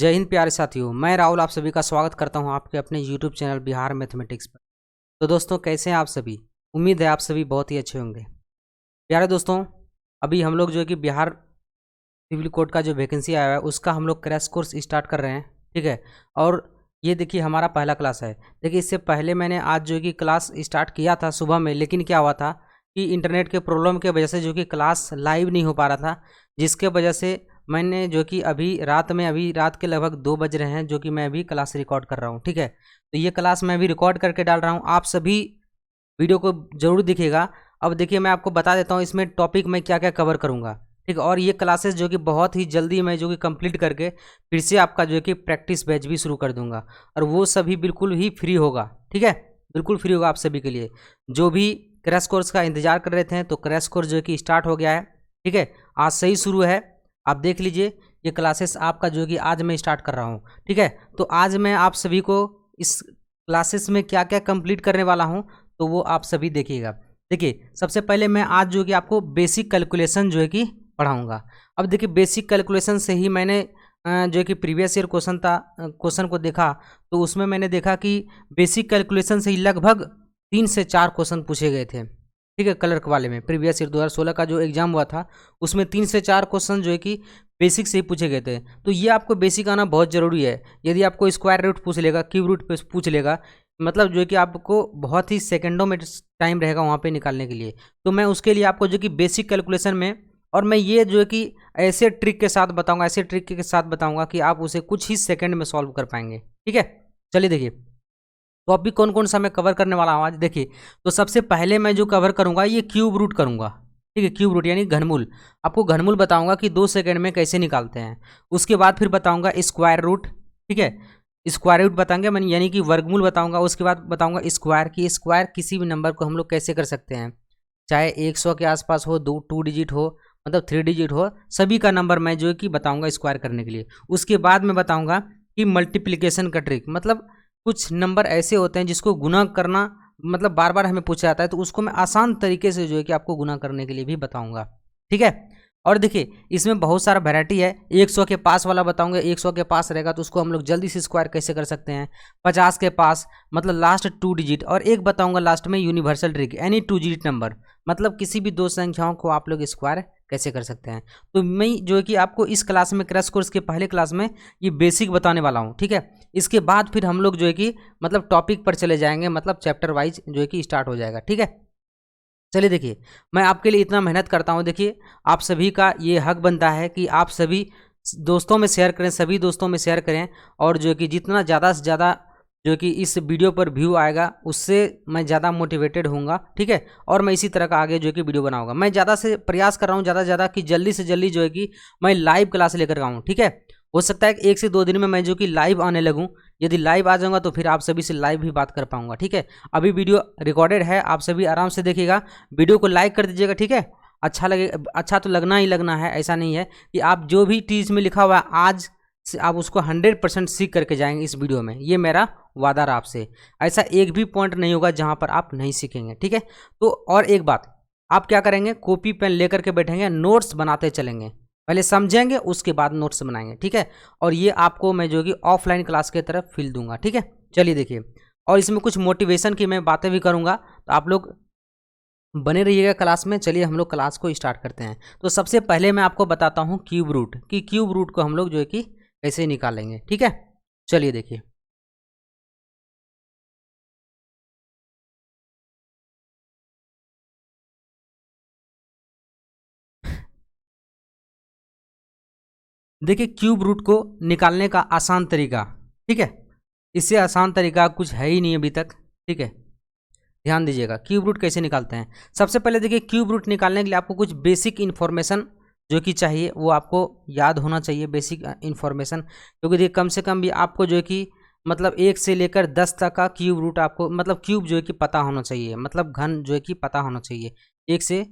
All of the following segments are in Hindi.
जय हिंद प्यारे साथियों, मैं राहुल आप सभी का स्वागत करता हूं आपके अपने YouTube चैनल बिहार मैथमेटिक्स पर। तो दोस्तों कैसे हैं आप सभी। उम्मीद है आप सभी बहुत ही अच्छे होंगे। प्यारे दोस्तों, अभी हम लोग जो है कि बिहार सिविल कोड का जो वैकेंसी आया है उसका हम लोग क्रैश कोर्स स्टार्ट कर रहे हैं, ठीक है। और ये देखिए हमारा पहला क्लास है। देखिए इससे पहले मैंने आज जो है कि क्लास स्टार्ट किया था सुबह में, लेकिन क्या हुआ था कि इंटरनेट के प्रॉब्लम के वजह से जो कि क्लास लाइव नहीं हो पा रहा था, जिसके वजह से मैंने जो कि अभी रात के लगभग 2 बज रहे हैं जो कि मैं अभी क्लास रिकॉर्ड कर रहा हूँ, ठीक है। तो ये क्लास मैं अभी रिकॉर्ड करके डाल रहा हूँ, आप सभी वीडियो को जरूर दिखेगा। अब देखिए मैं आपको बता देता हूँ इसमें टॉपिक मैं क्या क्या कवर करूँगा, ठीक है। और ये क्लासेस जो कि बहुत ही जल्दी मैं जो कि कंप्लीट करके फिर से आपका जो है कि प्रैक्टिस बैच भी शुरू कर दूंगा, और वो सभी बिल्कुल ही फ्री होगा, ठीक है। बिल्कुल फ्री होगा आप सभी के लिए। जो भी क्रैश कोर्स का इंतजार कर रहे थे तो क्रैश कोर्स जो है कि स्टार्ट हो गया है, ठीक है। आज से ही शुरू है, आप देख लीजिए। ये क्लासेस आपका जो कि आज मैं स्टार्ट कर रहा हूँ, ठीक है। तो आज मैं आप सभी को इस क्लासेस में क्या क्या कंप्लीट करने वाला हूँ तो वो आप सभी देखिएगा। देखिए सबसे पहले मैं आज जो कि आपको बेसिक कैलकुलेशन जो है कि पढ़ाऊँगा। अब देखिए बेसिक कैलकुलेशन से ही मैंने जो है कि प्रीवियस ईयर क्वेश्चन को देखा, तो उसमें मैंने देखा कि बेसिक कैलकुलेशन से ही लगभग 3 से 4 क्वेश्चन पूछे गए थे, ठीक है। क्लर्क वाले में प्रीवियस ईयर 2016 का जो एग्जाम हुआ था उसमें 3 से 4 क्वेश्चन जो है कि बेसिक से ही पूछे गए थे। तो ये आपको बेसिक आना बहुत ज़रूरी है। यदि आपको स्क्वायर रूट पूछ लेगा, क्यूब रूट पूछ लेगा, मतलब जो है कि आपको बहुत ही सेकंडों में टाइम रहेगा वहाँ पे निकालने के लिए। तो मैं उसके लिए आपको जो कि बेसिक कैलकुलेशन में, और मैं ये जो है कि ऐसे ट्रिक के साथ बताऊँगा कि आप उसे कुछ ही सेकेंड में सॉल्व कर पाएंगे, ठीक है। चलिए देखिए तो अभी कौन कौन सा मैं कवर करने वाला हूँ आज। देखिए तो सबसे पहले मैं जो कवर करूँगा ये क्यूब रूट करूँगा, ठीक है। क्यूब रूट यानी घनमूल। आपको घनमूल बताऊँगा कि 2 सेकंड में कैसे निकालते हैं। उसके बाद फिर बताऊँगा स्क्वायर रूट, ठीक है। स्क्वायर रूट बताएंगे मैंने, यानी कि वर्गमूल बताऊँगा। उसके बाद बताऊँगा स्क्वायर की स्क्वायर किसी भी नंबर को हम लोग कैसे कर सकते हैं, चाहे 100 के आसपास हो, 2 डिजिट हो, मतलब 3 डिजिट हो, सभी का नंबर मैं जो है कि बताऊँगा स्क्वायर करने के लिए। उसके बाद मैं बताऊँगा कि मल्टीप्लिकेशन का ट्रिक, मतलब कुछ नंबर ऐसे होते हैं जिसको गुना करना मतलब बार बार हमें पूछा जाता है, तो उसको मैं आसान तरीके से जो है कि आपको गुना करने के लिए भी बताऊंगा, ठीक है। और देखिए इसमें बहुत सारा वैरायटी है। 100 के पास वाला बताऊंगा, 100 के पास रहेगा तो उसको हम लोग जल्दी से स्क्वायर कैसे कर सकते हैं। 50 के पास मतलब लास्ट 2 डिजिट, और एक बताऊंगा लास्ट में यूनिवर्सल ट्रिक यानी 2 डिजिट नंबर, मतलब किसी भी 2 संख्याओं को आप लोग स्क्वायर कैसे कर सकते हैं। तो मैं जो है कि आपको इस क्लास में क्रैश कोर्स के पहले क्लास में ये बेसिक बताने वाला हूँ, ठीक है। इसके बाद फिर हम लोग जो है कि मतलब टॉपिक पर चले जाएंगे, मतलब चैप्टर वाइज जो है कि स्टार्ट हो जाएगा, ठीक है। चलिए देखिए मैं आपके लिए इतना मेहनत करता हूँ। देखिए आप सभी का ये हक बनता है कि आप सभी दोस्तों में शेयर करें, सभी दोस्तों में शेयर करें, और जो है कि जितना ज़्यादा से ज़्यादा जो कि इस वीडियो पर व्यू आएगा उससे मैं ज़्यादा मोटिवेटेड होऊंगा, ठीक है। और मैं इसी तरह का आगे जो है कि वीडियो बनाऊंगा। मैं ज़्यादा से प्रयास कर रहा हूँ ज़्यादा से ज़्यादा कि जल्दी से जल्दी जो है कि मैं लाइव क्लास लेकर आऊँ, ठीक है। हो सकता है कि 1 से 2 दिन में मैं जो कि लाइव आने लगूँ। यदि लाइव आ जाऊँगा तो फिर आप सभी से लाइव भी बात कर पाऊँगा, ठीक है। अभी वीडियो रिकॉर्डेड है, आप सभी आराम से देखिएगा। वीडियो को लाइक कर दीजिएगा, ठीक है। अच्छा लगे, अच्छा तो लगना ही लगना है, ऐसा नहीं है कि आप जो भी चीज़ में लिखा हुआ है आज से आप उसको 100% सीख करके जाएंगे इस वीडियो में। ये मेरा वादा रहा आपसे। ऐसा एक भी पॉइंट नहीं होगा जहाँ पर आप नहीं सीखेंगे, ठीक है। तो और एक बात, आप क्या करेंगे, कॉपी पेन लेकर के बैठेंगे, नोट्स बनाते चलेंगे। पहले समझेंगे उसके बाद नोट्स बनाएंगे, ठीक है। और ये आपको मैं जो कि ऑफलाइन क्लास की तरफ फील दूंगा, ठीक है। चलिए देखिए, और इसमें कुछ मोटिवेशन की मैं बातें भी करूंगा, तो आप लोग बने रहिएगा क्लास में। चलिए हम लोग क्लास को स्टार्ट करते हैं। तो सबसे पहले मैं आपको बताता हूँ क्यूब रूट, कि क्यूब रूट को हम लोग जो है कि कैसे निकालेंगे, ठीक है। चलिए देखिए देखिए क्यूब रूट को निकालने का आसान तरीका, ठीक है। इससे आसान तरीका कुछ है ही नहीं अभी तक, ठीक है। ध्यान दीजिएगा क्यूब रूट कैसे निकालते हैं। सबसे पहले देखिए क्यूब रूट निकालने के लिए आपको कुछ बेसिक इन्फॉर्मेशन जो कि चाहिए वो आपको याद होना चाहिए, बेसिक इन्फॉर्मेशन। क्योंकि देखिए कम से कम भी आपको जो है कि मतलब 1 से लेकर 10 तक का क्यूब रूट आपको, मतलब क्यूब जो है कि पता होना चाहिए, मतलब घन जो है कि पता होना चाहिए। 1 से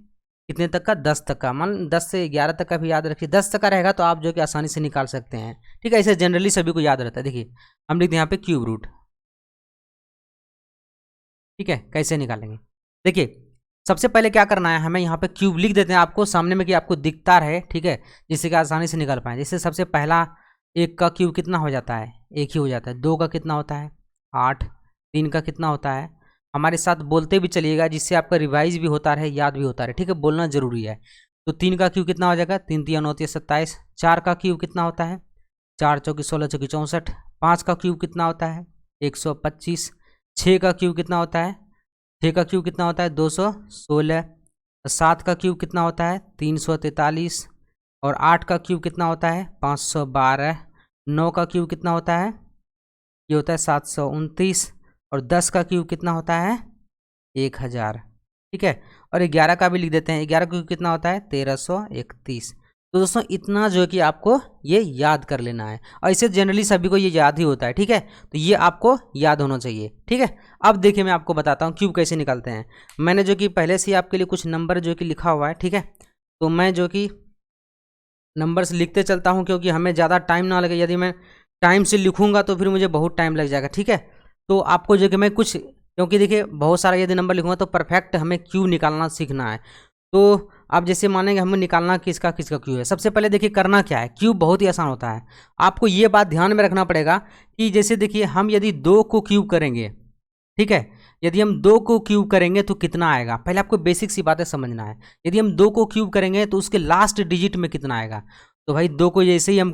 कितने तक का, 10 तक का। मान 10 से 11 तक का भी याद रखिए। 10 तक का रहेगा तो आप जो कि आसानी से निकाल सकते हैं, ठीक है। ऐसे जनरली सभी को याद रहता है। देखिए हम लिखते हैं यहाँ पे क्यूब रूट, ठीक है। कैसे निकालेंगे, देखिए सबसे पहले क्या करना है, हमें यहाँ पे क्यूब लिख देते हैं आपको सामने में कि आपको दिखता रहे, ठीक है, जिससे कि आसानी से निकाल पाए। जैसे सबसे पहला एक का क्यूब कितना हो जाता है, एक ही हो जाता है। दो का कितना होता है, 8। तीन का कितना होता है, हमारे साथ बोलते भी चलिएगा जिससे आपका रिवाइज भी होता रहे, याद भी होता रहे, ठीक है, बोलना जरूरी है। तो 3 का क्यूब कितना हो जाएगा, 3 3 9 27। 4 का क्यूब कितना होता है, 4 चौकी 16 चौकी 64। 5 का क्यूब कितना होता है, 125। 6 का क्यूब कितना होता है, 6 का क्यूब कितना होता है, 216। 7 का क्यूब कितना होता है, 343। और 8 का क्यूब कितना होता है, 512। 9 का क्यूब कितना होता है, ये होता है 729। और 10 का क्यूब कितना होता है, 1000, ठीक है। और 11 का भी लिख देते हैं, 11 का क्यूब कितना होता है, 1331। तो दोस्तों इतना जो है कि आपको ये याद कर लेना है, और इसे जनरली सभी को ये याद ही होता है, ठीक है। तो ये आपको याद होना चाहिए, ठीक है। अब देखिए मैं आपको बताता हूँ क्यूब कैसे निकालते हैं। मैंने जो कि पहले से ही आपके लिए कुछ नंबर जो कि लिखा हुआ है, ठीक है। तो मैं जो कि नंबर्स लिखते चलता हूँ क्योंकि हमें ज़्यादा टाइम ना लगे। यदि मैं टाइम से लिखूँगा तो फिर मुझे बहुत टाइम लग जाएगा, ठीक है। तो आपको जो कि मैं कुछ, क्योंकि देखिए बहुत सारा यदि नंबर लिखूँगा तो परफेक्ट हमें क्यूब निकालना सीखना है। तो आप जैसे मानेंगे हमें निकालना किसका किसका क्यूब है। सबसे पहले देखिए करना क्या है, क्यूब बहुत ही आसान होता है। आपको ये बात ध्यान में रखना पड़ेगा कि जैसे देखिए हम यदि 2 को क्यूब करेंगे, ठीक है, यदि हम 2 को क्यूब करेंगे तो कितना आएगा, पहले आपको बेसिक सी बातें समझना है। यदि हम 2 को क्यूब करेंगे तो उसके लास्ट डिजिट में कितना आएगा। तो भाई 2 को जैसे ही हम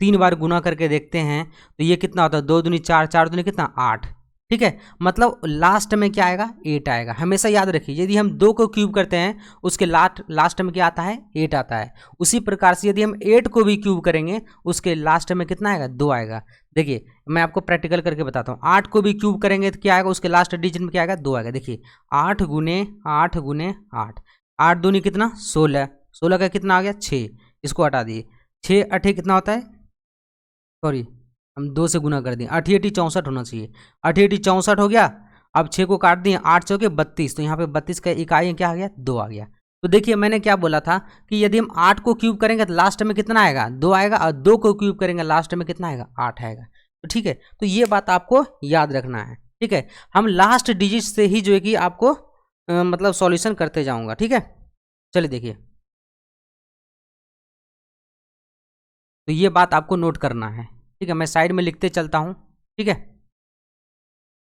3 बार गुना करके देखते हैं तो ये कितना होता है, 2 दूनी 4, 4 दूनी कितना 8, ठीक है। मतलब लास्ट में क्या आएगा, 8 आएगा। हमेशा याद रखिए यदि हम 2 को क्यूब करते हैं उसके लास्ट में क्या आता है, 8 आता है। उसी प्रकार से यदि हम 8 को भी क्यूब करेंगे उसके लास्ट में कितना आएगा, 2 आएगा। देखिए मैं आपको प्रैक्टिकल करके बताता हूँ। 8 को भी क्यूब करेंगे तो क्या आएगा, उसके लास्ट डिजिट में क्या आएगा, 2 आएगा। देखिए 8 गुने 8 गुने 8, 8 दूनी कितना 16, 16 का कितना आ गया 6, इसको हटा दिए। 6 8 कितना होता है, सॉरी हम 2 से गुना कर दिए, 8 8 64 होना चाहिए। 8 8 64 हो गया। अब 6 को काट दिए, 8 चौके 32, तो यहाँ पे 32 का इकाई क्या आ गया, 2 आ गया। तो देखिए मैंने क्या बोला था कि यदि हम 8 को क्यूब करेंगे तो लास्ट में कितना आएगा, 2 आएगा, और 2 को क्यूब करेंगे लास्ट में कितना आएगा, 8 आएगा। तो ठीक है, तो ये बात आपको याद रखना है, ठीक है। हम लास्ट डिजिट से ही जो है कि आपको मतलब सॉल्यूशन करते जाऊंगा, ठीक है। चलिए देखिए, तो ये बात आपको नोट करना है, ठीक है। मैं साइड में लिखते चलता हूँ, ठीक है।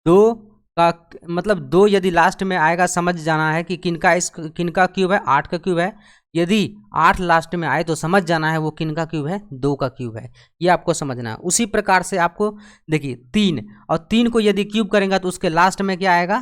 2 का मतलब 2 यदि लास्ट में आएगा समझ जाना है कि किनका क्यूब है, 8 का क्यूब है। यदि 8 लास्ट में आए तो समझ जाना है वो किनका क्यूब है, 2 का क्यूब है। ये आपको समझना है। उसी प्रकार से आपको देखिए 3, और 3 को यदि क्यूब करेंगे तो उसके लास्ट में क्या आएगा,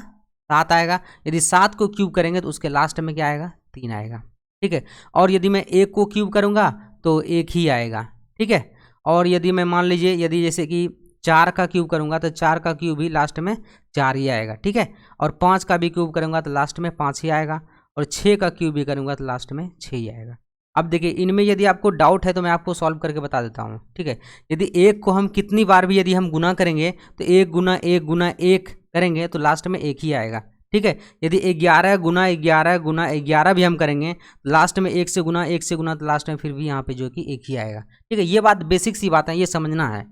7 आएगा। यदि 7 को क्यूब करेंगे तो उसके लास्ट में क्या आएगा, 3 आएगा, ठीक है। और यदि मैं 1 को क्यूब करूँगा तो 1 ही आएगा, ठीक है। और यदि मैं मान लीजिए यदि जैसे कि 4 का क्यूब करूंगा तो 4 का क्यूब भी लास्ट में 4 ही आएगा, ठीक है। और 5 का भी क्यूब करूंगा तो लास्ट में 5 ही आएगा। और 6 का क्यूब भी करूंगा तो लास्ट में 6 ही आएगा। अब देखिए इनमें यदि आपको डाउट है तो मैं आपको सॉल्व करके बता देता हूँ, ठीक है। यदि 1 को हम कितनी बार भी यदि हम गुना करेंगे तो 1 गुना 1 गुना 1 करेंगे तो लास्ट में 1 ही आएगा, ठीक है। यदि 11 गुना 11 गुना 11 भी हम करेंगे लास्ट में 1 से गुना तो लास्ट में फिर भी यहाँ पे जो कि 1 ही आएगा, ठीक है। ये बात बेसिक सी बात है, ये समझना है,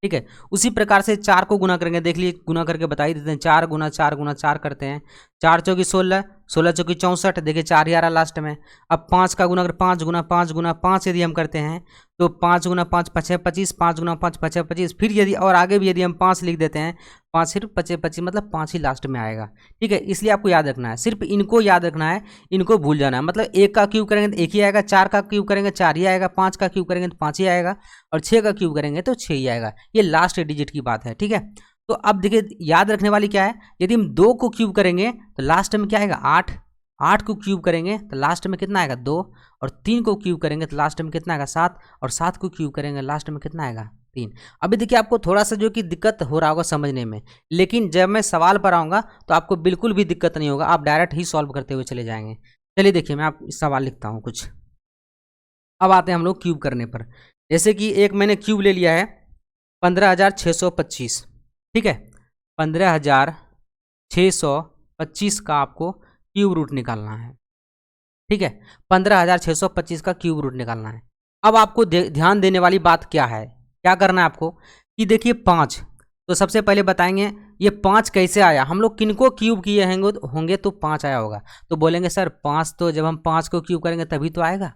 ठीक है। उसी प्रकार से 4 को गुना करेंगे, देख लीजिए गुना करके बता ही देते हैं। 4 गुना 4 गुना 4 करते हैं, 4 चौकी 16, 16 चौकी 64, देखिए 4 ही आ रहा लास्ट में। अब 5 का गुना अगर 5 गुना 5 गुना 5 यदि हम करते हैं तो 5 गुना 5 5 25, 5 गुना 5 5 25। फिर यदि और आगे भी यदि हम 5 लिख देते हैं, 5 सिर्फ 25 25 मतलब 5 ही लास्ट में आएगा, ठीक है। इसलिए आपको याद रखना है, सिर्फ इनको याद रखना है, इनको भूल जाना है। मतलब 1 का क्यूब करेंगे तो 1 ही आएगा, 4 का क्यूब करेंगे 4 ही आएगा, 5 का क्यूब करेंगे तो 5 ही आएगा, और 6 का क्यूब करेंगे तो 6 ही आएगा। ये लास्ट डिजिट की बात है, ठीक है। तो अब देखिए याद रखने वाली क्या है, यदि हम 2 को क्यूब करेंगे तो लास्ट में क्या आएगा, 8। 8 को क्यूब करेंगे तो लास्ट में कितना आएगा, 2। और 3 को क्यूब करेंगे तो लास्ट में कितना आएगा, 7। और 7 को क्यूब करेंगे लास्ट में कितना आएगा, 3। अभी देखिए आपको थोड़ा सा जो कि दिक्कत हो रहा होगा समझने में, लेकिन जब मैं सवाल पर आऊँगा तो आपको बिल्कुल भी दिक्कत नहीं होगा, आप डायरेक्ट ही सॉल्व करते हुए चले जाएंगे। चलिए देखिए मैं आप सवाल लिखता हूँ कुछ। अब आते हैं हम लोग क्यूब करने पर। जैसे कि एक मैंने क्यूब ले लिया है 15,625, ठीक है। 15,625 का आपको क्यूब रूट निकालना है, ठीक है। 15,625 का क्यूब रूट निकालना है। अब आपको ध्यान देने वाली बात क्या है, क्या करना है आपको कि देखिए 5, तो सबसे पहले बताएंगे ये 5 कैसे आया। हम लोग किनको क्यूब किए होंगे तो 5 आया होगा। तो बोलेंगे सर 5 तो जब हम 5 को क्यूब करेंगे तभी तो आएगा,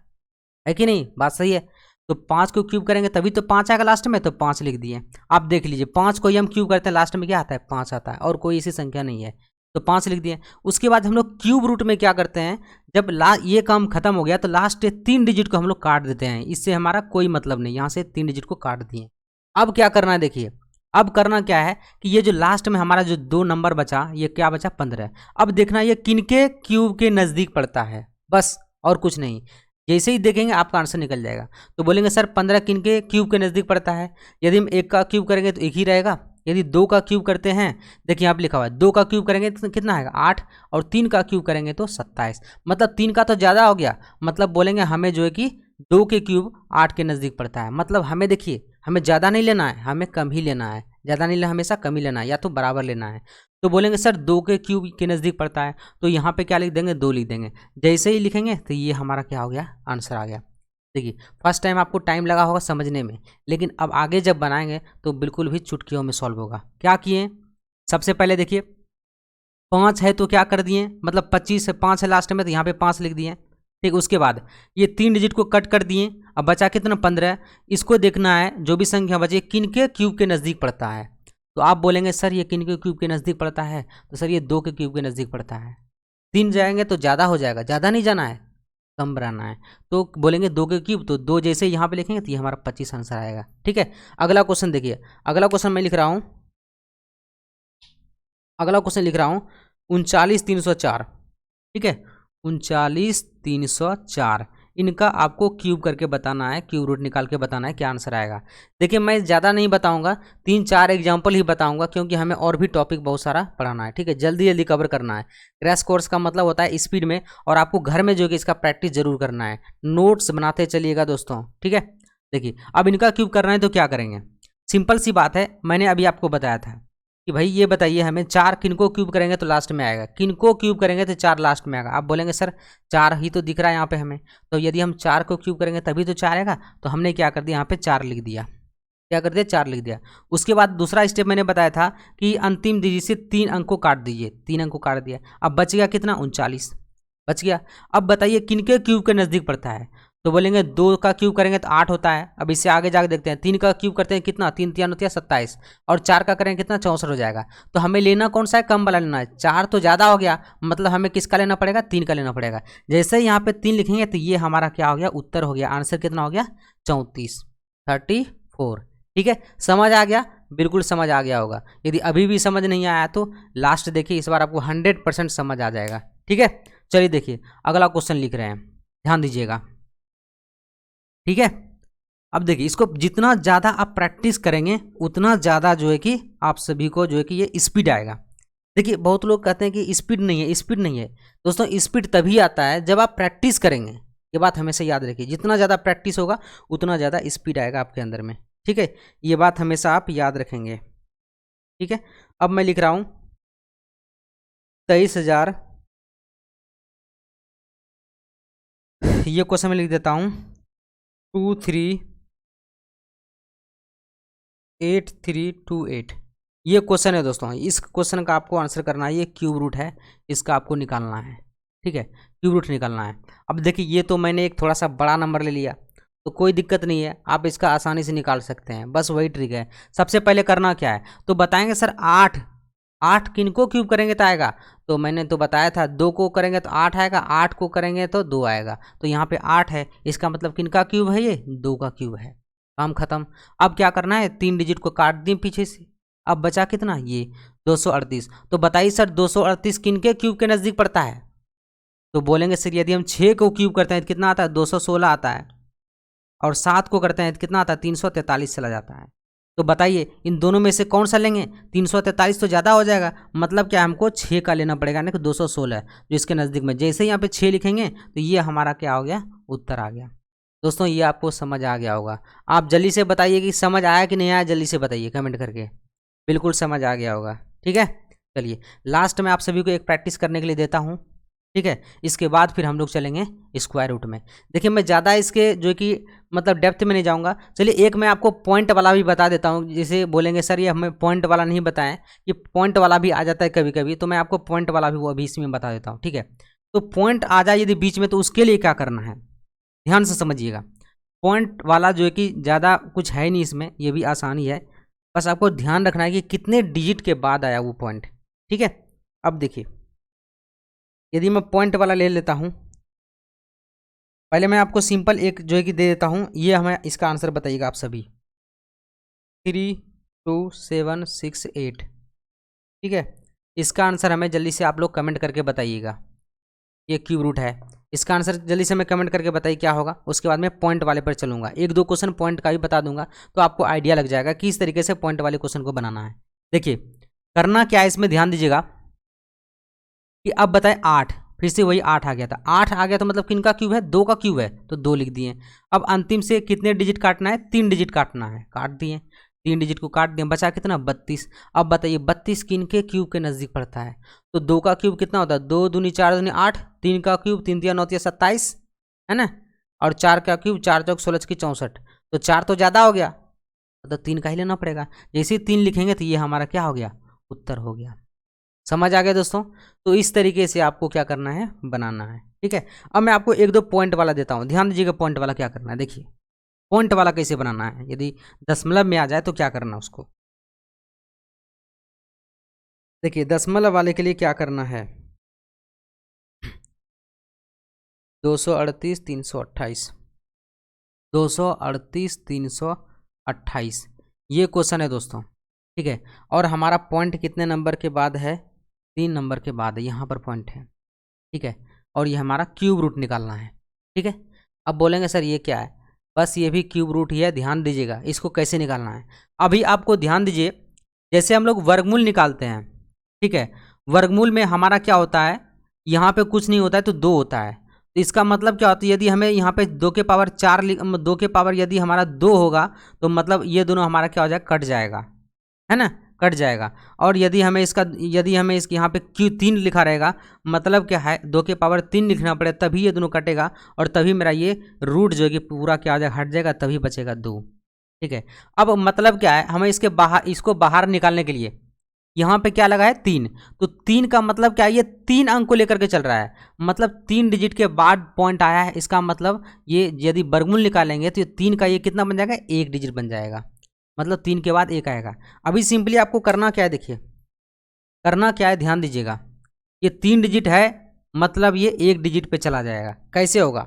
है कि नहीं, बात सही है। तो 5 को क्यूब करेंगे तभी तो 5 आएगा लास्ट में, तो 5 लिख दिए। आप देख लीजिए 5 को ही हम क्यूब करते हैं लास्ट में क्या आता है, 5 आता है, और कोई ऐसी संख्या नहीं है, तो 5 लिख दिए। उसके बाद हम लोग क्यूब रूट में क्या करते हैं, जब ये काम खत्म हो गया तो लास्ट 3 डिजिट को हम लोग काट देते हैं, इससे हमारा कोई मतलब नहीं, यहाँ से 3 डिजिट को काट दिए। अब क्या करना है देखिए, अब करना क्या है कि ये जो लास्ट में हमारा जो 2 नंबर बचा, ये क्या बचा 15। अब देखना ये किनके क्यूब के नज़दीक पड़ता है, बस और कुछ नहीं। जैसे ही देखेंगे आपका आंसर निकल जाएगा। तो बोलेंगे सर 15 किनके क्यूब के नज़दीक पड़ता है, यदि हम 1 का क्यूब करेंगे तो 1 ही रहेगा, यदि 2 का क्यूब करते हैं, देखिए यहाँ पे लिखा हुआ है 2 का क्यूब करेंगे तो कितना आएगा 8, और 3 का क्यूब करेंगे तो 27, मतलब 3 का तो ज़्यादा हो गया, मतलब बोलेंगे हमें जो है कि 2 के क्यूब 8 के नज़दीक पड़ता है। मतलब हमें देखिए हमें ज़्यादा नहीं लेना है, हमें कम ही लेना है, ज़्यादा नहीं लेना, हमेशा कम ही लेना है, या तो बराबर लेना है। तो बोलेंगे सर 2 के क्यूब के नज़दीक पड़ता है, तो यहाँ पे क्या लिख देंगे 2 लिख देंगे। जैसे ही लिखेंगे तो ये हमारा क्या हो गया, आंसर आ गया। देखिए फर्स्ट टाइम आपको टाइम लगा होगा समझने में, लेकिन अब आगे जब बनाएंगे तो बिल्कुल भी चुटकियों में सॉल्व होगा। क्या किए, सबसे पहले देखिए 5 है तो क्या कर दिए, मतलब 25 है, 5 है लास्ट में तो यहाँ पे 5 लिख दिए। ठीक, उसके बाद ये 3 डिजिट को कट कर दिए, अब बचा कितना 15। इसको देखना है जो भी संख्या बचे किनके क्यूब के नज़दीक पड़ता है। तो आप बोलेंगे सर ये किनके क्यूब के नज़दीक पड़ता है, तो सर ये 2 के क्यूब के नज़दीक पड़ता है। 3 जाएंगे तो ज़्यादा हो जाएगा, ज़्यादा नहीं जाना है, कम बनाना है। तो बोलेंगे 2 के क्यूब, तो 2 जैसे यहाँ पे लिखेंगे तो ये हमारा 25 आंसर आएगा। ठीक है, अगला क्वेश्चन देखिए, अगला क्वेश्चन मैं लिख रहा हूँ, अगला क्वेश्चन लिख रहा हूँ 39304। ठीक है, 39304, इनका आपको क्यूब करके बताना है, क्यूब रूट निकाल के बताना है क्या आंसर आएगा। देखिए मैं ज़्यादा नहीं बताऊंगा, 3-4 एग्जाम्पल ही बताऊंगा, क्योंकि हमें और भी टॉपिक बहुत सारा पढ़ाना है। ठीक है, जल्दी जल्दी कवर करना है। क्रैश कोर्स का मतलब होता है स्पीड में, और आपको घर में जो कि इसका प्रैक्टिस जरूर करना है, नोट्स बनाते चलिएगा दोस्तों। ठीक है, देखिए अब इनका क्यूब करना है तो क्या करेंगे, सिंपल सी बात है, मैंने अभी आपको बताया था कि भाई ये बताइए हमें 4 किनको क्यूब करेंगे तो लास्ट में आएगा, किनको क्यूब करेंगे तो 4 लास्ट में आएगा। आप बोलेंगे सर 4 ही तो दिख रहा है यहाँ पे हमें, तो यदि हम 4 को क्यूब करेंगे तभी तो 4 आएगा, तो हमने क्या कर दिया यहाँ पे 4 लिख दिया। क्या कर दिया, 4 लिख दिया। उसके बाद दूसरा स्टेप मैंने बताया था कि अंतिम डिजिट से 3 अंक को काट दीजिए, 3 अंक को काट दिया। अब बच गया कितना, 39 बच गया। अब बताइए किनके क्यूब के नज़दीक पड़ता है, तो बोलेंगे 2 का क्यूब करेंगे तो 8 होता है। अब इससे आगे जाके देखते हैं, 3 का क्यूब करते हैं कितना, 3 3 होती है 27, और 4 का करेंगे कितना 64 हो जाएगा। तो हमें लेना कौन सा है, कम वाला लेना है। 4 तो ज़्यादा हो गया, मतलब हमें किसका लेना पड़ेगा, 3 का लेना पड़ेगा। जैसे ही यहाँ पे 3 लिखेंगे तो ये हमारा क्या हो गया, उत्तर हो गया। आंसर कितना हो गया, 34। ठीक है, समझ आ गया, बिल्कुल समझ आ गया होगा। यदि अभी भी समझ नहीं आया तो लास्ट देखिए, इस बार आपको 100% समझ आ जाएगा। ठीक है, चलिए देखिए अगला क्वेश्चन लिख रहे हैं, ध्यान दीजिएगा। ठीक है, अब देखिए इसको जितना ज़्यादा आप प्रैक्टिस करेंगे उतना ज़्यादा जो है कि आप सभी को जो है कि ये स्पीड आएगा। देखिए बहुत लोग कहते हैं कि स्पीड नहीं है, स्पीड नहीं है दोस्तों, स्पीड तभी आता है जब आप प्रैक्टिस करेंगे। ये बात हमेशा याद रखिए, जितना ज़्यादा प्रैक्टिस होगा उतना ज़्यादा स्पीड आएगा आपके अंदर में। ठीक है, ये बात हमेशा आप याद रखेंगे। ठीक है, अब मैं लिख रहा हूँ 23,000, ये क्वेश्चन मैं लिख देता हूँ 238328। ये क्वेश्चन है दोस्तों, इस क्वेश्चन का आपको आंसर करना है। ये क्यूब रूट है, इसका आपको निकालना है। ठीक है, क्यूब रूट निकालना है। अब देखिए ये तो मैंने एक थोड़ा सा बड़ा नंबर ले लिया, तो कोई दिक्कत नहीं है, आप इसका आसानी से निकाल सकते हैं, बस वही ट्रिक है। सबसे पहले करना क्या है, तो बताएंगे सर 8 किनको क्यूब करेंगे तो आएगा, तो मैंने तो बताया था 2 को करेंगे तो 8 आएगा, 8 को करेंगे तो 2 आएगा, तो यहाँ पे 8 है, इसका मतलब किनका क्यूब है, ये 2 का क्यूब है। काम खत्म। अब क्या करना है, 3 डिजिट को काट दिए पीछे से, अब बचा कितना, ये 238। तो बताइए सर 238 किनके क्यूब के नज़दीक पड़ता है, तो बोलेंगे सर यदि हम 6 को क्यूब करते हैं तो कितना आता है, 216 आता है, और 7 को करते हैं तो कितना आता है, 343 चला जाता है। तो बताइए इन दोनों में से कौन सा लेंगे, 343 तो ज़्यादा हो जाएगा, मतलब क्या हमको 6 का लेना पड़ेगा, ना कि 216 जो इसके नज़दीक में। जैसे ही यहाँ पे 6 लिखेंगे तो ये हमारा क्या हो गया, उत्तर आ गया। दोस्तों ये आपको समझ आ गया होगा। आप जल्दी से बताइए कि समझ आया कि नहीं आया, जल्दी से बताइए कमेंट करके, बिल्कुल समझ आ गया होगा। ठीक है, चलिए लास्ट में आप सभी को एक प्रैक्टिस करने के लिए देता हूँ। ठीक है, इसके बाद फिर हम लोग चलेंगे स्क्वायर रूट में। देखिए मैं ज़्यादा इसके जो कि मतलब डेप्थ में नहीं जाऊंगा। चलिए एक मैं आपको पॉइंट वाला भी बता देता हूँ, जैसे बोलेंगे सर ये हमें पॉइंट वाला नहीं बताएं, ये पॉइंट वाला भी आ जाता है कभी कभी, तो मैं आपको पॉइंट वाला भी वो अभी इसमें बता देता हूँ। ठीक है, तो पॉइंट आ जाए यदि बीच में, तो उसके लिए क्या करना है, ध्यान से समझिएगा। पॉइंट वाला जो है कि ज़्यादा कुछ है नहीं इसमें, ये भी आसानी है, बस आपको ध्यान रखना है कि कितने डिजिट के बाद आया वो पॉइंट। ठीक है, अब देखिए यदि मैं पॉइंट वाला ले लेता हूँ, पहले मैं आपको सिंपल एक जो है कि दे देता हूँ, ये हमें इसका आंसर बताइएगा आप सभी। 32768। ठीक है, इसका आंसर हमें जल्दी से आप लोग कमेंट करके बताइएगा। ये क्यूब रूट है, इसका आंसर जल्दी से मैं कमेंट करके बताइए क्या होगा। उसके बाद मैं पॉइंट वाले पर चलूंगा, एक दो क्वेश्चन पॉइंट का भी बता दूंगा, तो आपको आइडिया लग जाएगा कि इस तरीके से पॉइंट वाले क्वेश्चन को बनाना है। देखिए करना क्या है, इसमें ध्यान दीजिएगा कि अब बताएं 8, फिर से वही 8 आ गया था। 8 आ गया तो मतलब किन का क्यूब है, 2 का क्यूब है, तो 2 लिख दिए। अब अंतिम से कितने डिजिट काटना है, 3 डिजिट काटना है, काट दिए। 3 डिजिट को काट दिए, बचा कितना 32। अब बताइए 32 किन के क्यूब के नज़दीक पड़ता है, तो 2 का क्यूब कितना होता है, 2 दूनी 4 दूनी 8, 3 का क्यूब 3 दिया 9 दिया 27 है ना, और 4 का क्यूब 4 चौक 16 की 64, तो 4 तो ज़्यादा हो गया, तो 3 का ही लेना पड़ेगा। जैसे ही 3 लिखेंगे तो ये हमारा क्या हो गया, उत्तर हो गया। समझ आ गया दोस्तों, तो इस तरीके से आपको क्या करना है, बनाना है। ठीक है, अब मैं आपको एक दो पॉइंट वाला देता हूँ, ध्यान दीजिएगा पॉइंट वाला क्या करना है। देखिए पॉइंट वाला कैसे बनाना है, यदि दशमलव में आ जाए तो क्या करना उसको। देखिए दशमलव वाले के लिए क्या करना है, 238 328, 238 328, ये क्वेश्चन है दोस्तों। ठीक है, और हमारा पॉइंट कितने नंबर के बाद है, 3 नंबर के बाद है, यहाँ पर पॉइंट है। ठीक है, और ये हमारा क्यूब रूट निकालना है। ठीक है, अब बोलेंगे सर ये क्या है, बस ये भी क्यूब रूट ही है, ध्यान दीजिएगा इसको कैसे निकालना है। अभी आपको ध्यान दीजिए, जैसे हम लोग वर्गमूल निकालते हैं, ठीक है, वर्गमूल में हमारा क्या होता है, यहाँ पे कुछ नहीं होता है तो 2 होता है, तो इसका मतलब क्या होता है, यदि हमें यहाँ पे 2 के पावर 4 2 के पावर यदि हमारा 2 होगा तो मतलब ये दोनों हमारा क्या हो जाएगा, कट जाएगा, है ना, कट जाएगा। और यदि हमें इसके यहाँ पे क्यू 3 लिखा रहेगा, मतलब क्या है 2 के पावर 3 लिखना पड़े तभी ये दोनों कटेगा, और तभी मेरा ये रूट जो है कि पूरा क्या हो जाएगा, हट जाएगा, तभी बचेगा 2। ठीक है, अब मतलब क्या है, हमें इसको बाहर निकालने के लिए यहाँ पे क्या लगा है 3, तो 3 का मतलब क्या है, ये 3 अंक को लेकर के चल रहा है, मतलब 3 डिजिट के बाद पॉइंट आया है, इसका मतलब ये यदि वर्गमूल निकालेंगे तो ये 3 का ये कितना बन जाएगा, 1 डिजिट बन जाएगा, मतलब 3 के बाद 1 आएगा। अभी सिंपली आपको करना क्या है, देखिए करना क्या है, ध्यान दीजिएगा, ये 3 डिजिट है, मतलब ये 1 डिजिट पे चला जाएगा। कैसे होगा,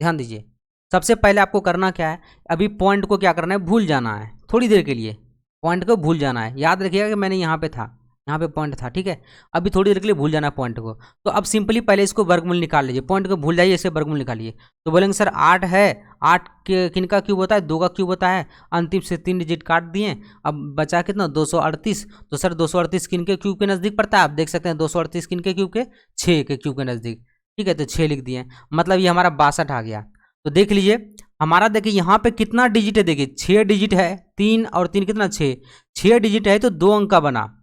ध्यान दीजिए, सबसे पहले आपको करना क्या है, अभी पॉइंट को क्या करना है, भूल जाना है थोड़ी देर के लिए, पॉइंट को भूल जाना है। याद रखिएगा कि मैंने यहाँ पे था, यहाँ पे पॉइंट था, ठीक है, अभी थोड़ी देर के लिए भूल जाना है पॉइंट को। तो अब सिंपली पहले इसको वर्गमूल निकाल लीजिए, पॉइंट को भूल जाइए, इसे वर्गमूल निकालिए। तो बोलेंगे सर 8 है, 8 के किन का क्यूब होता है, 2 का क्यूब होता है, अंतिम से 3 डिजिट काट दिए, अब बचा कितना 238, तो सर 238 किन के क्यूब के नज़दीक पड़ता है, आप देख सकते हैं 238 किन के क्यूब के, 6 के क्यूब के नज़दीक। ठीक है, तो 6 लिख दिए, मतलब ये हमारा 62 आ गया। तो देख लीजिए हमारा, देखिए यहाँ पे कितना डिजिट है, देखिए 6 डिजिट है, 3 और 3 कितना 6 डिजिट है, तो 2 अंक का बना,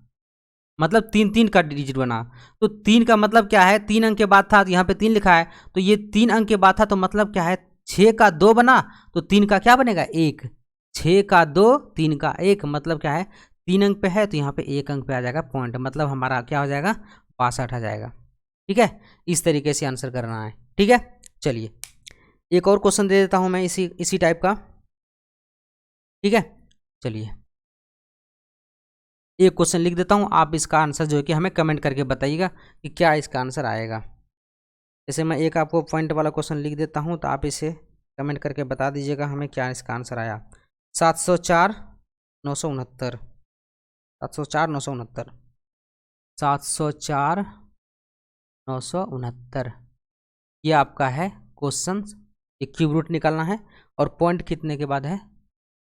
मतलब 3 का डिजिट बना। तो 3 का मतलब क्या है, 3 अंक के बाद था, तो यहाँ पे 3 लिखा है, तो ये 3 अंक के बाद था, तो मतलब क्या है 6 का 2 बना, तो 3 का क्या बनेगा 1, 6 का 2 3 का 1, मतलब क्या है 3 अंक पे है, तो यहाँ पे 1 अंक पे आ जाएगा पॉइंट, मतलब हमारा क्या हो जाएगा 62 आ जाएगा। ठीक है, इस तरीके से आंसर करना है। ठीक है, चलिए एक और क्वेश्चन दे देता हूँ मैं इसी टाइप का। ठीक है, चलिए एक क्वेश्चन लिख देता हूँ, आप इसका आंसर जो है कि हमें कमेंट करके बताइएगा कि क्या इसका आंसर आएगा। जैसे मैं एक आपको पॉइंट वाला क्वेश्चन लिख देता हूँ, तो आप इसे कमेंट करके बता दीजिएगा हमें क्या इसका आंसर आया। 704 969, 704 969, 704 969, ये आपका है क्वेश्चन। एक क्यूब रूट निकालना है, और पॉइंट कितने के बाद है,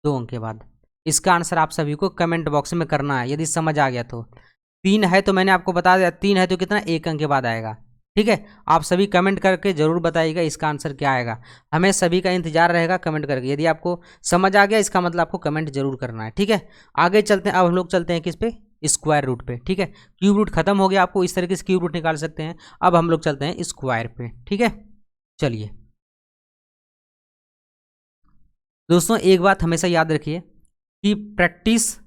2 अंक के बाद। इसका आंसर आप सभी को कमेंट बॉक्स में करना है, यदि समझ आ गया तो। 3 है तो मैंने आपको बता दिया, 3 है तो कितना 1 अंक के बाद आएगा। ठीक है, आप सभी कमेंट करके जरूर बताइएगा इसका आंसर क्या आएगा, हमें सभी का इंतजार रहेगा कमेंट करके। यदि आपको समझ आ गया इसका मतलब आपको कमेंट जरूर करना है। ठीक है, आगे चलते हैं, अब हम लोग चलते हैं किस पे, स्क्वायर रूट पे। ठीक है, क्यूब रूट खत्म हो गया, आपको इस तरीके से क्यूब रूट निकाल सकते हैं। अब हम लोग चलते हैं स्क्वायर पे। ठीक है, चलिए दोस्तों एक बात हमेशा याद रखिए कि प्रैक्टिस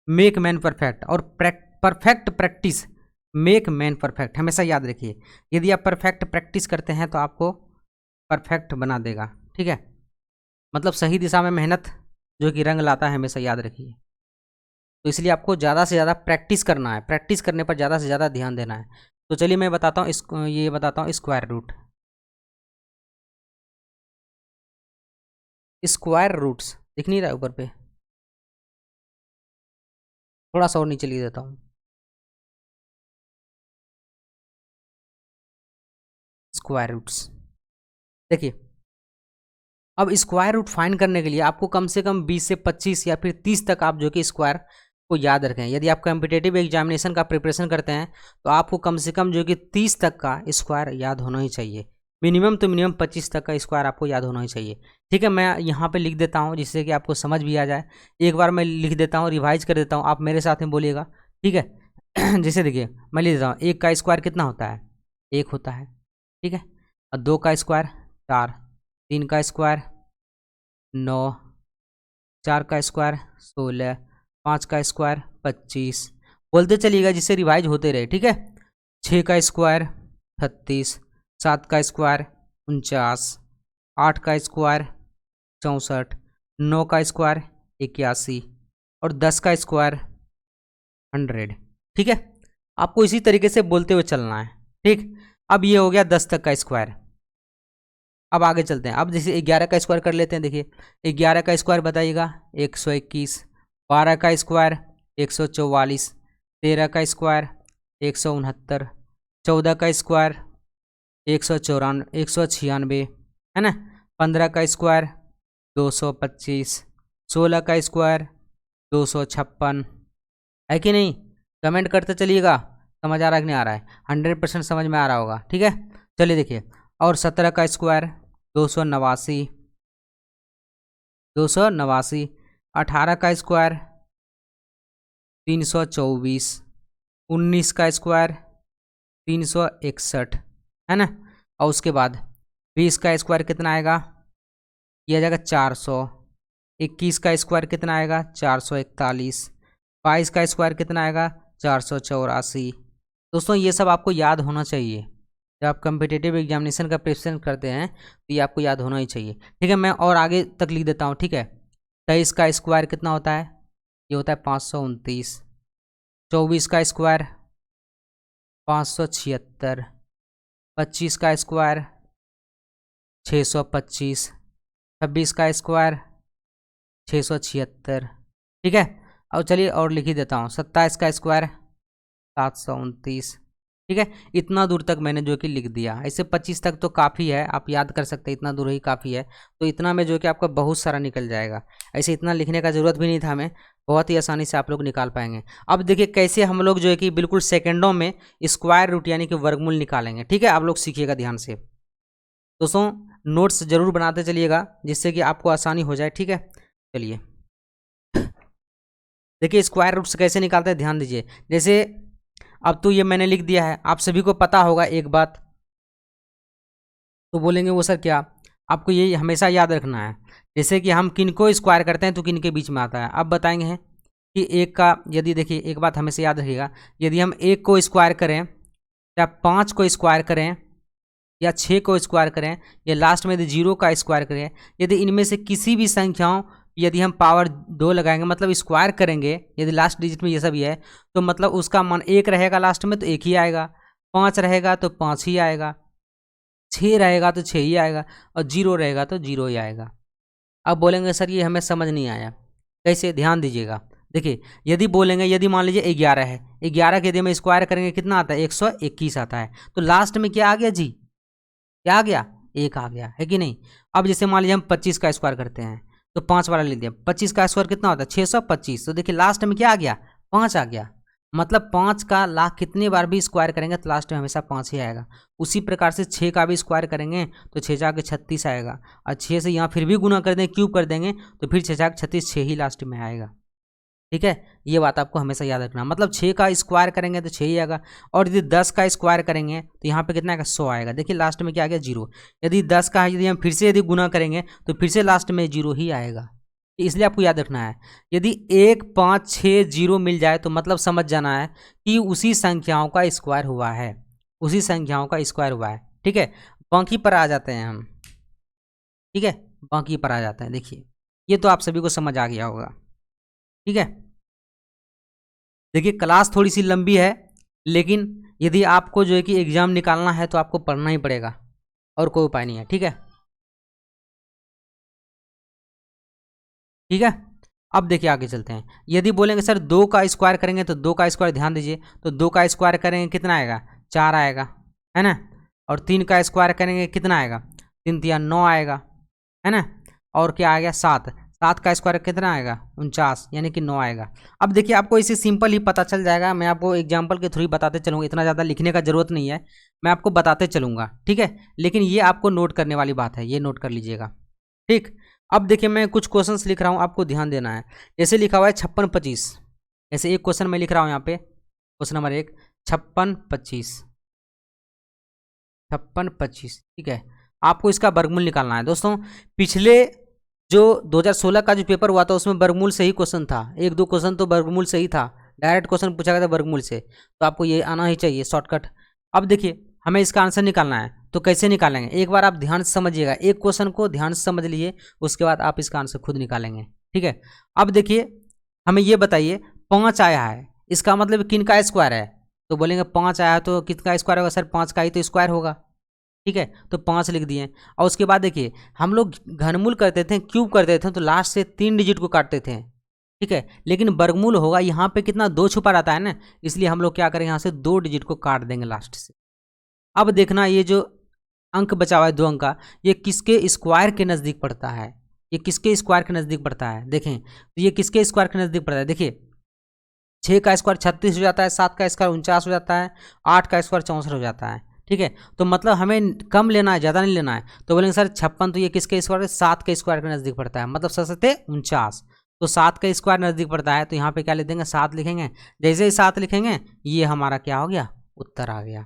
मेक मैन परफेक्ट, और perfect practice make man perfect, हमेशा याद रखिए। यदि आप परफेक्ट प्रैक्टिस करते हैं तो आपको परफेक्ट बना देगा। ठीक है, मतलब सही दिशा में मेहनत जो कि रंग लाता है, हमेशा याद रखिए। तो इसलिए आपको ज़्यादा से ज़्यादा प्रैक्टिस करना है, प्रैक्टिस करने पर ज़्यादा से ज़्यादा ध्यान देना है। तो चलिए मैं बताता हूँ ये बताता हूँ स्क्वायर रूट। स्क्वायर रूट्स दिख नहीं रहा है ऊपर पे, थोड़ा सा और नीचे लिख देता हूँ। स्क्वायर रूट्स देखिए, अब स्क्वायर रूट फाइंड करने के लिए आपको कम से कम 20 से 25 या फिर 30 तक आप जो कि स्क्वायर को याद रखें। यदि आप कॉम्पिटेटिव एग्जामिनेशन का प्रिपरेशन करते हैं तो आपको कम से कम जो कि 30 तक का स्क्वायर याद होना ही चाहिए। मिनिमम तो मिनिमम 25 तक का स्क्वायर आपको याद होना ही चाहिए। ठीक है, मैं यहाँ पे लिख देता हूँ जिससे कि आपको समझ भी आ जाए। एक बार मैं लिख देता हूँ, रिवाइज कर देता हूँ, आप मेरे साथ में बोलिएगा। ठीक है जैसे देखिए मैं लिख देता हूँ, 1 का स्क्वायर कितना होता है? 1 होता है। ठीक है, और 2 का स्क्वायर 4, 3 का स्क्वायर 9, 4 का स्क्वायर 16, 5 का स्क्वायर 25, बोलते चलिएगा जिससे रिवाइज होते रहे। ठीक है, 6 का स्क्वायर 36, 7 का स्क्वायर 49, 8 का स्क्वायर 64, 9 का स्क्वायर 81 और 10 का स्क्वायर 100। ठीक है, आपको इसी तरीके से बोलते हुए चलना है। ठीक, अब ये हो गया 10 तक का स्क्वायर। अब आगे चलते हैं। अब जैसे 11 का स्क्वायर कर लेते हैं। देखिए 11 का स्क्वायर बताइएगा 121, 12 का स्क्वायर 144, 13 का स्क्वायर 169, 14 का स्क्वायर 196 है ना, 15 का स्क्वायर 225, 16 का स्क्वायर 256 है कि नहीं? कमेंट करते चलिएगा, समझ आ रहा है कि नहीं आ रहा है? 100% समझ में आ रहा होगा। ठीक है, चलिए देखिए, और 17 का स्क्वायर 289, 18 का स्क्वायर 324, 19 का स्क्वायर 361 है ना, और उसके बाद 20 का स्क्वायर कितना आएगा? ये आ जाएगा 400, 21 का स्क्वायर कितना आएगा? 441, 22 का स्क्वायर कितना आएगा? 484। दोस्तों ये सब आपको याद होना चाहिए। जब आप कम्पिटेटिव एग्जामिनेशन का प्रिपरेशन करते हैं तो ये आपको याद होना ही चाहिए। ठीक है, मैं और आगे तक लिख देता हूँ। ठीक है, 23 का स्क्वायर कितना होता है? ये होता है 529, 24 का स्क्वायर 576, 25 का स्क्वायर 625, 26 का स्क्वायर 676। ठीक है, अब चलिए और लिख ही देता हूँ, 27 का स्क्वायर 729। ठीक है, इतना दूर तक मैंने जो कि लिख दिया। ऐसे 25 तक तो काफ़ी है, आप याद कर सकते हैं, इतना दूर ही काफ़ी है। तो इतना में जो कि आपका बहुत सारा निकल जाएगा। ऐसे इतना लिखने का ज़रूरत भी नहीं था हमें, बहुत ही आसानी से आप लोग निकाल पाएंगे। अब देखिए कैसे हम लोग जो है कि बिल्कुल सेकेंडों में स्क्वायर रूट यानी कि वर्गमूल निकालेंगे। ठीक है, आप लोग सीखिएगा ध्यान से। दोस्तों नोट्स ज़रूर बनाते चलिएगा जिससे कि आपको आसानी हो जाए। ठीक है, चलिए देखिए स्क्वायर रूट से कैसे निकालते हैं, ध्यान दीजिए। जैसे अब तो ये मैंने लिख दिया है, आप सभी को पता होगा एक बात, तो बोलेंगे वो सर क्या? आपको ये हमेशा याद रखना है, जैसे कि हम किन को स्क्वायर करते हैं तो किन के बीच में आता है। अब बताएंगे हैं कि एक का, यदि देखिए एक बात हमेशा याद रखिएगा, यदि हम 1 को स्क्वायर करें या 5 को स्क्वायर करें या 6 को स्क्वायर करें या लास्ट में यदि 0 का स्क्वायर करें, यदि इनमें से किसी भी संख्याओं यदि हम पावर 2 लगाएंगे मतलब स्क्वायर करेंगे, यदि लास्ट डिजिट में ये सब ही है तो मतलब उसका मान 1 रहेगा लास्ट में तो 1 ही आएगा, 5 रहेगा तो 5 ही आएगा, 6 रहेगा तो 6 ही आएगा और 0 रहेगा तो 0 ही आएगा। अब बोलेंगे सर ये हमें समझ नहीं आया, कैसे? ध्यान दीजिएगा। देखिए यदि बोलेंगे, यदि मान लीजिए 11 है, 11 के यदि हम स्क्वायर करेंगे कितना आता है? 121 आता है। तो लास्ट में क्या आ गया जी? क्या आ गया? 1 आ गया, है कि नहीं? अब जैसे मान लीजिए हम 25 का स्क्वायर करते हैं तो 5 वाला ले लिया, 25 का स्क्वायर कितना होता है? 625। तो देखिए लास्ट में क्या आ गया? 5 आ गया। मतलब 5 का लाख कितने बार भी स्क्वायर करेंगे तो लास्ट में हमेशा 5 ही आएगा। उसी प्रकार से 6 का भी स्क्वायर करेंगे तो 6 जाके 36 आएगा, और 6 से यहाँ फिर भी गुना कर देंगे, क्यूब कर देंगे तो फिर 6 जाके 36, 6 ही लास्ट में आएगा। ठीक है, ये बात आपको हमेशा याद रखना। मतलब 6 का स्क्वायर करेंगे तो 6 ही आएगा, और यदि 10 का स्क्वायर करेंगे तो यहाँ पे कितना आएगा? 100 आएगा। देखिए लास्ट में क्या आ गया? 0। यदि 10 का यदि हम फिर से यदि गुना करेंगे तो फिर से लास्ट में 0 ही आएगा। इसलिए आपको याद रखना है, यदि 1 5 6 0 मिल जाए तो मतलब समझ जाना है कि उसी संख्याओं का स्क्वायर हुआ है, उसी संख्याओं का स्क्वायर हुआ है। ठीक है, बाकी पर आ जाते हैं हम। ठीक है, बाकी पर आ जाता है। देखिए ये तो आप सभी को समझ आ गया होगा। ठीक है, देखिए क्लास थोड़ी सी लंबी है, लेकिन यदि आपको जो है कि एग्जाम निकालना है तो आपको पढ़ना ही पड़ेगा, और कोई उपाय नहीं है। ठीक है, ठीक है। अब देखिए आगे चलते हैं। यदि बोलेंगे सर 2 का स्क्वायर करेंगे, तो 2 का स्क्वायर ध्यान दीजिए, तो 2 का स्क्वायर करेंगे कितना आएगा, 4 आएगा, है ना। और 3 का स्क्वायर करेंगे कितना आएगा, 3 तिया 9 आएगा, है ना। और क्या आ गया 7, 7 का स्क्वायर कितना आएगा 49, यानी कि 9 आएगा। अब देखिए आपको इसे सिंपल ही पता चल जाएगा, मैं आपको एग्जाम्पल के थ्रू ही बताते चलूँगा, इतना ज़्यादा लिखने का जरूरत नहीं है, मैं आपको बताते चलूँगा। ठीक है, लेकिन ये आपको नोट करने वाली बात है, ये नोट कर लीजिएगा। ठीक, अब देखिए मैं कुछ क्वेश्चंस लिख रहा हूँ, आपको ध्यान देना है। जैसे लिखा हुआ है 56 25, ऐसे एक क्वेश्चन मैं लिख रहा हूँ यहाँ पे, क्वेश्चन नंबर 1 56 25, 56 25। ठीक है, आपको इसका वर्गमूल निकालना है। दोस्तों पिछले जो 2016 का जो पेपर हुआ था उसमें वर्गमूल से ही क्वेश्चन था, 1-2 क्वेश्चन तो वर्गमूल से ही था, डायरेक्ट क्वेश्चन पूछा गया था वर्गमूल से, तो आपको ये आना ही चाहिए शॉर्टकट। अब देखिए हमें इसका आंसर निकालना है, तो कैसे निकालेंगे, एक बार आप ध्यान से समझिएगा, एक क्वेश्चन को ध्यान से समझ लीजिए, उसके बाद आप इसका आंसर खुद निकालेंगे। ठीक है, अब देखिए हमें ये बताइए 5 आया है, इसका मतलब किन का स्क्वायर है, तो बोलेंगे 5 आया है तो किसका स्क्वायर होगा, सर 5 का ही तो स्क्वायर होगा। ठीक है, तो 5 लिख दिए। और उसके बाद देखिए हम लोग घनमूल करते थे, क्यूब करते थे, तो लास्ट से 3 डिजिट को काटते थे। ठीक है, लेकिन वर्गमूल होगा यहाँ पे कितना 2 छुपा रहता है ना, इसलिए हम लोग क्या करेंगे यहाँ से 2 डिजिट को काट देंगे लास्ट से। अब देखना ये जो अंक बचा हुआ है 2 अंक का, ये किसके स्क्वायर के नज़दीक पड़ता है, ये किसके स्क्वायर के नज़दीक पड़ता है, देखें तो ये किसके स्क्वायर के नज़दीक पड़ता है। देखिए 6 का स्क्वायर 36 हो जाता है, 7 का स्क्वायर 49 हो जाता है, 8 का स्क्वायर 64 हो जाता है। ठीक है, तो मतलब हमें कम लेना है, ज़्यादा नहीं लेना है, तो बोलेंगे सर 56 तो ये किसके स्क्वायर, 7 के स्क्वायर के नज़दीक पड़ता है, मतलब 7×7 = 49, तो 7 का स्क्वायर नज़दीक पड़ता है, तो यहाँ पे क्या लिख देंगे 7 लिखेंगे। जैसे ही 7 लिखेंगे ये हमारा क्या हो गया, उत्तर आ गया।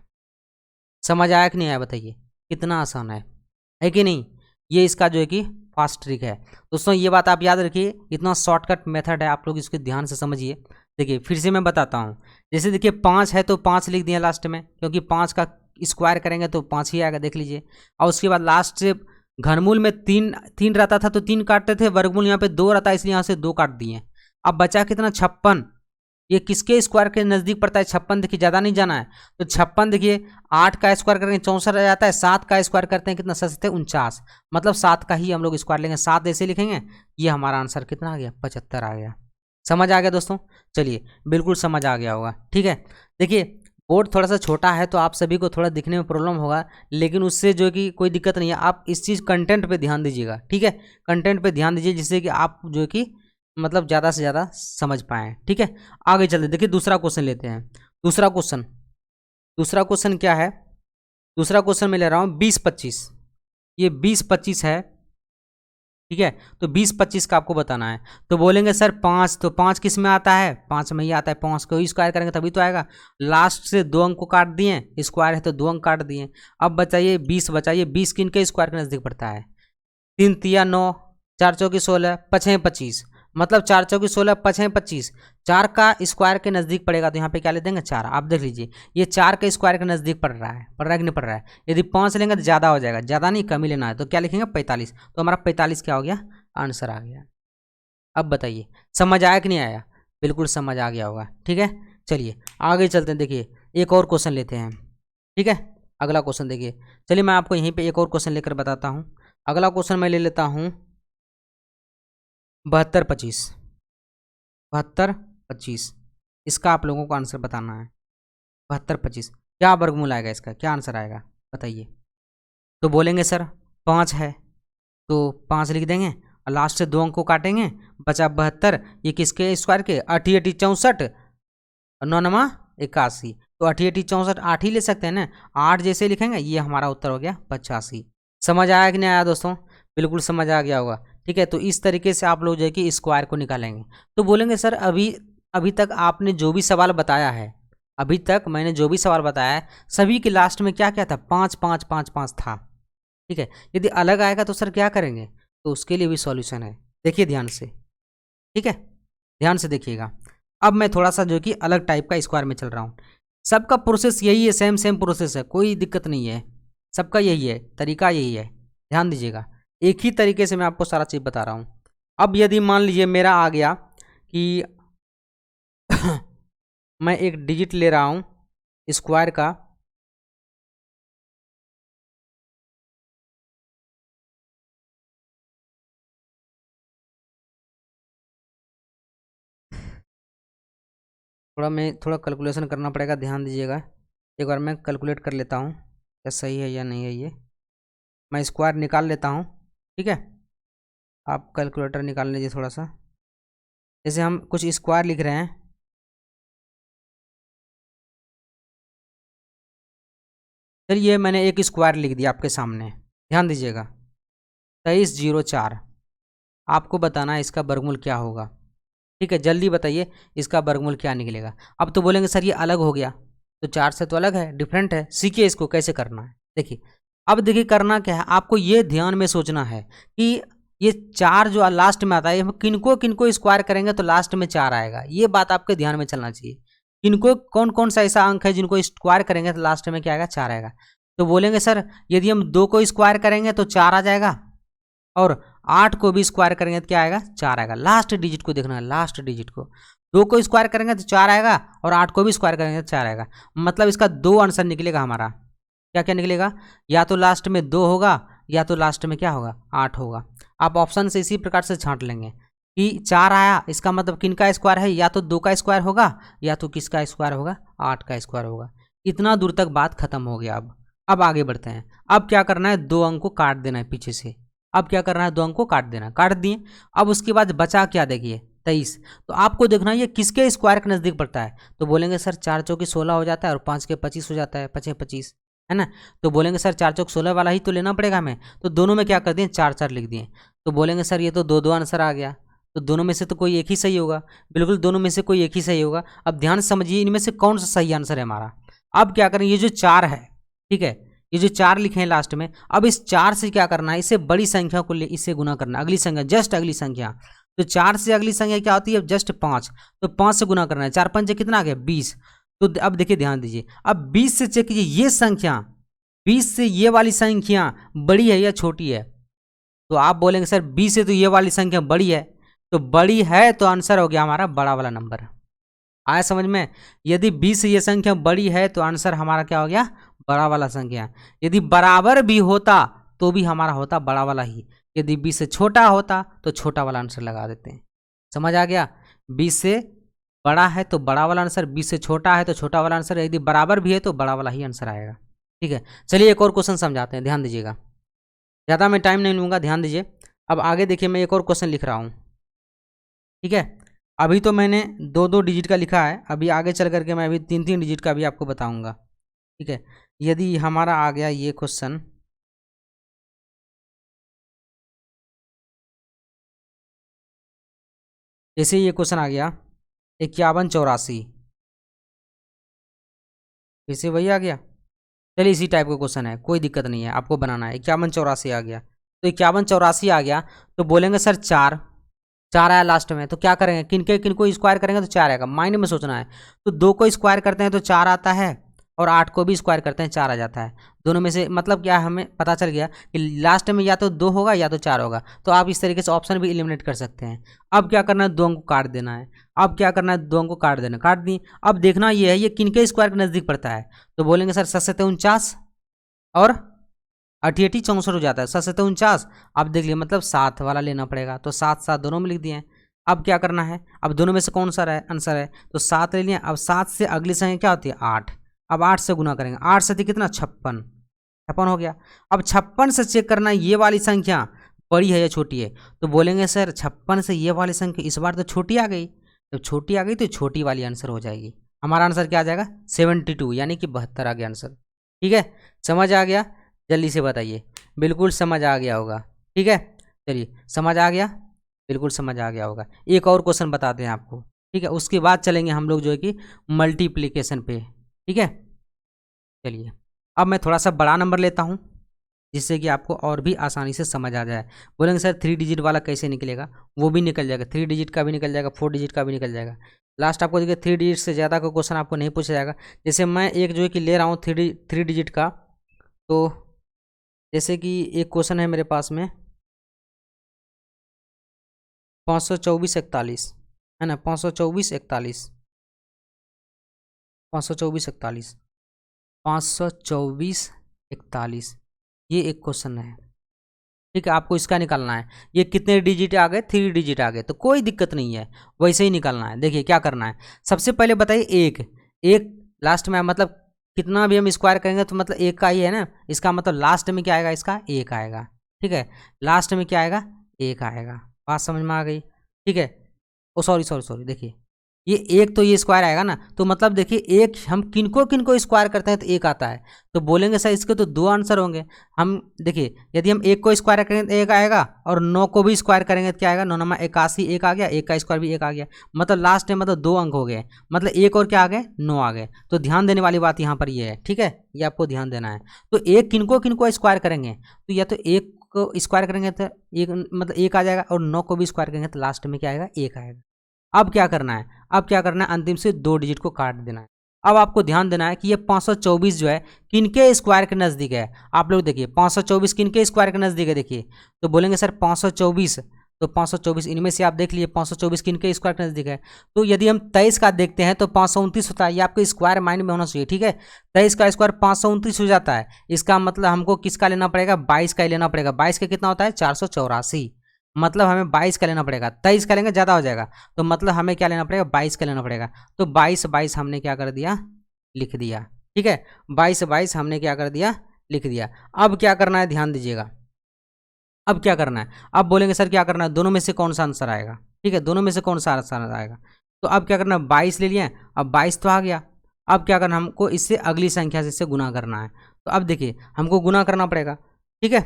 समझ आया कि नहीं आया बताइए, कितना आसान है कि नहीं। ये इसका जो है कि फास्ट ट्रिक है। दोस्तों ये बात आप याद रखिए, इतना शॉर्टकट मेथड है, आप लोग इसको ध्यान से समझिए। देखिए फिर से मैं बताता हूँ, जैसे देखिए 5 है तो 5 लिख दिया लास्ट में, क्योंकि 5 का स्क्वायर करेंगे तो 5 ही आएगा, देख लीजिए। और उसके बाद लास्ट से घनमूल में 3 रहता था तो 3 काटते थे, वर्गमूल यहाँ पे 2 रहता है, इसलिए यहाँ से 2 काट दिए। अब बचा कितना 56, ये किसके स्क्वायर के नज़दीक पड़ता है 56, देखिए ज़्यादा नहीं जाना है, तो 56 देखिए 8 का स्क्वायर करेंगे 64 आ जाता है, 7 का स्क्वायर करते हैं कितना 49, मतलब 7 का ही हम लोग स्क्वायर लेंगे, 7 ऐसे लिखेंगे, ये हमारा आंसर कितना आ गया 75 आ गया। समझ आ गया दोस्तों, चलिए बिल्कुल समझ आ गया होगा। ठीक है, देखिए बोर्ड थोड़ा सा छोटा है तो आप सभी को थोड़ा दिखने में प्रॉब्लम होगा, लेकिन उससे जो कि कोई दिक्कत नहीं है, आप इस चीज़ कंटेंट पे ध्यान दीजिएगा। ठीक है, कंटेंट पे ध्यान दीजिए, जिससे कि आप जो कि मतलब ज़्यादा से ज़्यादा समझ पाएँ। ठीक है, आगे चलते देखिए दूसरा क्वेश्चन लेते हैं। दूसरा क्वेश्चन क्या है, दूसरा क्वेश्चन मैं ले रहा हूँ 20-25, ये 20-25 है। ठीक है, तो 20-25 का आपको बताना है, तो बोलेंगे सर 5, तो 5 किस में आता है, 5 में ही आता है, 5 को स्क्वायर करेंगे तभी तो आएगा। लास्ट से 2 अंक को काट दिए, स्क्वायर है तो 2 अंक काट दिए। अब बताइए 20 बचाइए, 20 किन के स्क्वायर के नज़दीक पड़ता है, 3 तिया 9, 4 चौकी 16, 5 25, मतलब 4 चौकी 16, 5 25, 4 का स्क्वायर के नज़दीक पड़ेगा, तो यहाँ पे क्या ले देंगे 4। आप देख लीजिए ये 4 के स्क्वायर के नज़दीक पड़ रहा है कि नहीं पड़ रहा है। यदि 5 लेंगे तो ज़्यादा हो जाएगा, ज़्यादा नहीं कम ही लेना है, तो क्या लिखेंगे 45, तो हमारा 45 क्या हो गया, आंसर आ गया। अब बताइए समझ आया कि नहीं आया, बिल्कुल समझ आ गया होगा। ठीक है, चलिए आगे चलते हैं। देखिए एक और क्वेश्चन लेते हैं। ठीक है, अगला क्वेश्चन देखिए, चलिए मैं आपको यहीं पे एक और क्वेश्चन लेकर बताता हूँ। अगला क्वेश्चन मैं ले लेता हूँ 72-25, 72-25, इसका आप लोगों को आंसर बताना है। 72-25 क्या वर्गमूल आएगा, इसका क्या आंसर आएगा बताइए। तो बोलेंगे सर 5 है तो 5 लिख देंगे, और लास्ट से 2 अंक को काटेंगे, बचा 72, ये किसके स्क्वायर के, 8 8 64, 9 9 81, तो 8 8 64 8 ही ले सकते हैं ना, 8 जैसे लिखेंगे, ये हमारा उत्तर हो गया 85। समझ आया कि नहीं आया दोस्तों, बिल्कुल समझ आ गया होगा। ठीक है, तो इस तरीके से आप लोग जो है कि स्क्वायर को निकालेंगे। तो बोलेंगे सर अभी तक आपने जो भी सवाल बताया है, अभी तक मैंने जो भी सवाल बताया है, सभी के लास्ट में क्या क्या था, 5 5 5 5 था। ठीक है, यदि अलग आएगा तो सर क्या करेंगे, तो उसके लिए भी सॉल्यूशन है, देखिए ध्यान से। ठीक है, ध्यान से देखिएगा। अब मैं थोड़ा सा जो कि अलग टाइप का स्क्वायर में चल रहा हूँ, सबका प्रोसेस यही है, सेम प्रोसेस है, कोई दिक्कत नहीं है, सबका यही है, तरीका यही है, ध्यान दीजिएगा। एक ही तरीके से मैं आपको सारा चीज़ बता रहा हूँ। अब यदि मान लीजिए मेरा आ गया कि मैं एक डिजिट ले रहा हूँ स्क्वायर का, थोड़ा कैलकुलेशन करना पड़ेगा, ध्यान दीजिएगा। एक बार मैं कैलकुलेट कर लेता हूँ क्या सही है या नहीं है। ये मैं स्क्वायर निकाल लेता हूँ, ठीक है। आप कैलकुलेटर निकाल लीजिए थोड़ा सा। जैसे हम कुछ स्क्वायर लिख रहे हैं, चलिए मैंने एक स्क्वायर लिख दिया आपके सामने, ध्यान दीजिएगा 2304। आपको बताना है इसका वर्गमूल क्या होगा, ठीक है। जल्दी बताइए इसका वर्गमूल क्या निकलेगा। अब तो बोलेंगे सर ये अलग हो गया, तो 4 से तो अलग है, डिफरेंट है। सीखिए इसको कैसे करना है। देखिए अब देखिए करना क्या है, आपको ये ध्यान में सोचना है कि ये 4 जो लास्ट में आता है, हम किनको किनको स्क्वायर करेंगे तो लास्ट में 4 आएगा। ये बात आपके ध्यान में चलना चाहिए। किनको कौन कौन सा ऐसा अंक है जिनको स्क्वायर करेंगे तो लास्ट में क्या आएगा, 4 आएगा। तो बोलेंगे सर यदि हम 2 को स्क्वायर करेंगे तो 4 आ जाएगा, और 8 को भी स्क्वायर करेंगे तो क्या आएगा, 4 आएगा। लास्ट डिजिट को देखना है, लास्ट डिजिट को। 2 को स्क्वायर करेंगे तो 4 आएगा, और 8 को भी स्क्वायर करेंगे तो 4 आएगा। मतलब इसका 2 आंसर निकलेगा हमारा। क्या क्या निकलेगा, या तो लास्ट में 2 होगा, या तो लास्ट में क्या होगा, 8 होगा। आप ऑप्शन से इसी प्रकार से छांट लेंगे कि 4 आया, इसका मतलब किनका स्क्वायर है, या तो 2 का स्क्वायर होगा, या तो किसका स्क्वायर होगा, 8 का स्क्वायर होगा। इतना दूर तक बात खत्म हो गया। अब आगे बढ़ते हैं। अब क्या करना है, 2 अंक को काट देना है पीछे से। अब क्या करना है, 2 अंक को काट देना, काट दिए। अब उसके बाद बचा क्या, देखिए 23। तो आपको देखना ये किसके स्क्वायर के नज़दीक पड़ता है। तो बोलेंगे सर 4 चौकी 16 हो जाता है, और 5 के 25 हो जाता है, 5 25, है ना। तो बोलेंगे सर 4 चौक 16 वाला ही तो लेना पड़ेगा हमें। तो दोनों में क्या कर दिए, 4 4 लिख दिए। तो बोलेंगे सर ये तो 2 2 आंसर आ गया, तो दोनों में से तो कोई एक ही सही होगा। बिल्कुल दोनों में से कोई एक ही सही होगा। अब ध्यान से समझिए इनमें से कौन सा सही आंसर है हमारा। अब क्या करें, ये जो 4 है, ठीक है, ये जो 4 लिखे हैं लास्ट में, अब इस 4 से क्या करना है, इसे बड़ी संख्या को ले इससे गुना करना, अगली संख्या, जस्ट अगली संख्या। तो 4 से अगली संख्या क्या होती है, जस्ट 5। तो 5 से गुना करना है, 4 5 कितना आ गया, 20। तो अब देखिए ध्यान दीजिए, अब 20 से चेक कीजिए ये संख्या, 20 से ये वाली संख्या बड़ी है या छोटी है। तो आप बोलेंगे सर 20 से तो ये वाली संख्या बड़ी है, तो बड़ी है तो आंसर हो गया हमारा बड़ा वाला नंबर। आया समझ में। यदि 20 से ये संख्या बड़ी है तो आंसर हमारा क्या हो गया, बड़ा वाला संख्या। यदि बराबर भी होता तो भी हमारा होता बड़ा वाला ही। यदि 20 से छोटा होता तो छोटा वाला आंसर लगा देते हैं। समझ आ गया। 20 से बड़ा है तो बड़ा वाला आंसर, 20 से छोटा है तो छोटा वाला आंसर, यदि बराबर भी है तो बड़ा वाला ही आंसर आएगा। ठीक है, चलिए एक और क्वेश्चन समझाते हैं, ध्यान दीजिएगा। ज़्यादा मैं टाइम नहीं लूँगा, ध्यान दीजिए। अब आगे देखिए मैं एक और क्वेश्चन लिख रहा हूँ, ठीक है। अभी तो मैंने 2 2 डिजिट का लिखा है, अभी आगे चल करके मैं अभी 3 3 डिजिट का भी आपको बताऊंगा, ठीक है। यदि हमारा आ गया ये क्वेश्चन, जैसे ये क्वेश्चन आ गया 5184, फिर से वही आ गया। चलिए इसी टाइप का क्वेश्चन है, कोई दिक्कत नहीं है, आपको बनाना है। 5184 आ गया, तो 5184 आ गया तो बोलेंगे सर 4 4 आया लास्ट में, तो क्या करेंगे, किनको स्क्वायर करेंगे तो 4 आएगा। माइंड में सोचना है। तो 2 को स्क्वायर करते हैं तो 4 आता है, और 8 को भी स्क्वायर करते हैं 4 आ जाता है। दोनों में से मतलब क्या, हमें पता चल गया कि लास्ट में या तो 2 होगा या तो 4 होगा। तो आप इस तरीके से ऑप्शन भी एलिमिनेट कर सकते हैं। अब क्या करना है, 2 अंक को काट देना है। अब क्या करना है, 2 अंक को काट देना, काट दी। अब देखना ये है ये किनके स्क्वायर के नज़दीक पड़ता है। तो बोलेंगे सर 7 7 49 और 88 64 हो जाता है, 7 7 49। अब देख लिया मतलब 7 वाला लेना पड़ेगा, तो 7 7 दोनों में लिख दिए हैं। अब क्या करना है, अब दोनों में से कौन सा आंसर है, तो 7 ले लिया। अब 7 से अगली संख्या क्या होती है, 8। अब 8 से गुना करेंगे, 8 से कितना, 56 56 हो गया। अब 56 से चेक करना है ये वाली संख्या बड़ी है या छोटी है। तो बोलेंगे सर 56 से ये वाली संख्या इस बार तो छोटी आ गई। जब छोटी आ गई तो छोटी वाली आंसर हो जाएगी। हमारा आंसर क्या आ जाएगा, 72, यानी कि 72 आ गया आंसर। ठीक है, समझ आ गया, जल्दी से बताइए। बिल्कुल समझ आ गया होगा, ठीक है। चलिए समझ आ गया, बिल्कुल समझ आ गया होगा। एक और क्वेश्चन बताते हैं आपको, ठीक है, उसके बाद चलेंगे हम लोग जो है कि मल्टीप्लिकेशन पे, ठीक है। चलिए अब मैं थोड़ा सा बड़ा नंबर लेता हूँ जिससे कि आपको और भी आसानी से समझ आ जाए। बोलेंगे सर 3 डिजिट वाला कैसे निकलेगा, वो भी निकल जाएगा, 3 डिजिट का भी निकल जाएगा, 4 डिजिट का भी निकल जाएगा। लास्ट आपको देखिए 3 डिजिट से ज़्यादा का क्वेश्चन आपको नहीं पूछा जाएगा। जैसे मैं एक जो है कि ले रहा हूँ 3 डिजिट का, तो जैसे कि एक क्वेश्चन है मेरे पास में 524 41 है ना, 524 41, 524 41, 524 41, ये एक क्वेश्चन है। ठीक है, आपको इसका निकालना है। ये कितने डिजिट आ गए, 3 डिजिट आ गए, तो कोई दिक्कत नहीं है, वैसे ही निकालना है। देखिए क्या करना है, सबसे पहले बताइए एक एक लास्ट में, मतलब कितना भी हम स्क्वायर करेंगे तो मतलब एक का ही है ना, इसका मतलब लास्ट में क्या आएगा, इसका एक आएगा। ठीक है, लास्ट में क्या आएगा, एक आएगा। बात समझ में आ गई। ठीक है, ओ सॉरी सॉरी सॉरी, देखिए ये एक तो ये स्क्वायर आएगा ना, तो मतलब देखिए एक हम किनको किनको स्क्वायर करते हैं तो एक आता है, तो बोलेंगे सर इसके तो दो आंसर होंगे। हम देखिए यदि हम एक को स्क्वायर करेंगे तो एक आएगा, और 9 को भी स्क्वायर करेंगे तो क्या आएगा, 9 9 81, एक आ गया, एक का स्क्वायर भी एक आ गया, मतलब लास्ट में मतलब 2 अंक हो गए, मतलब एक और क्या आ गए, 9 आ गए। तो ध्यान देने वाली बात यहाँ पर ये है। ठीक है, ये आपको ध्यान देना है। तो एक किनको किनको स्क्वायर करेंगे, तो या तो एक को स्क्वायर करेंगे तो एक मतलब एक आ जाएगा, और 9 को भी स्क्वायर करेंगे तो लास्ट में क्या आएगा, एक आएगा। अब क्या करना है, अब क्या करना है, अंतिम से 2 डिजिट को काट देना है। अब आपको ध्यान देना है कि ये 524 जो है किनके स्क्वायर के नज़दीक है। आप लोग देखिए 524 किनके स्क्वायर के नज़दीक है, देखिए तो बोलेंगे सर 524, तो 524 इनमें से आप देख लीजिए 524 किनके स्क्वायर के नज़दीक है। तो यदि हम 23 का देखते हैं तो 529 होता है, ये आपके स्क्वायर माइंड में होना चाहिए। ठीक है, 23 का स्क्वायर 529 हो जाता है। इसका मतलब हमको किसका लेना पड़ेगा, 22 का ही लेना पड़ेगा। 22 का कितना होता है, 484, मतलब हमें 22 का लेना पड़ेगा। 23 का लेंगे ज़्यादा हो जाएगा, तो मतलब हमें क्या लेना पड़ेगा, 22 का लेना पड़ेगा। तो 22 22 हमने क्या कर दिया, लिख दिया। ठीक है, 22 22 हमने क्या कर दिया, लिख दिया। अब क्या करना है, ध्यान दीजिएगा। अब क्या करना है, अब बोलेंगे सर क्या करना है, दोनों में से कौन सा आंसर आएगा। ठीक है, दोनों में से कौन सा आंसर आएगा, तो अब क्या करना है, 22 ले लिया, अब 22 तो आ गया। अब क्या करना, हमको इससे अगली संख्या से इससे गुना करना है। तो अब देखिए हमको गुना करना पड़ेगा। ठीक है,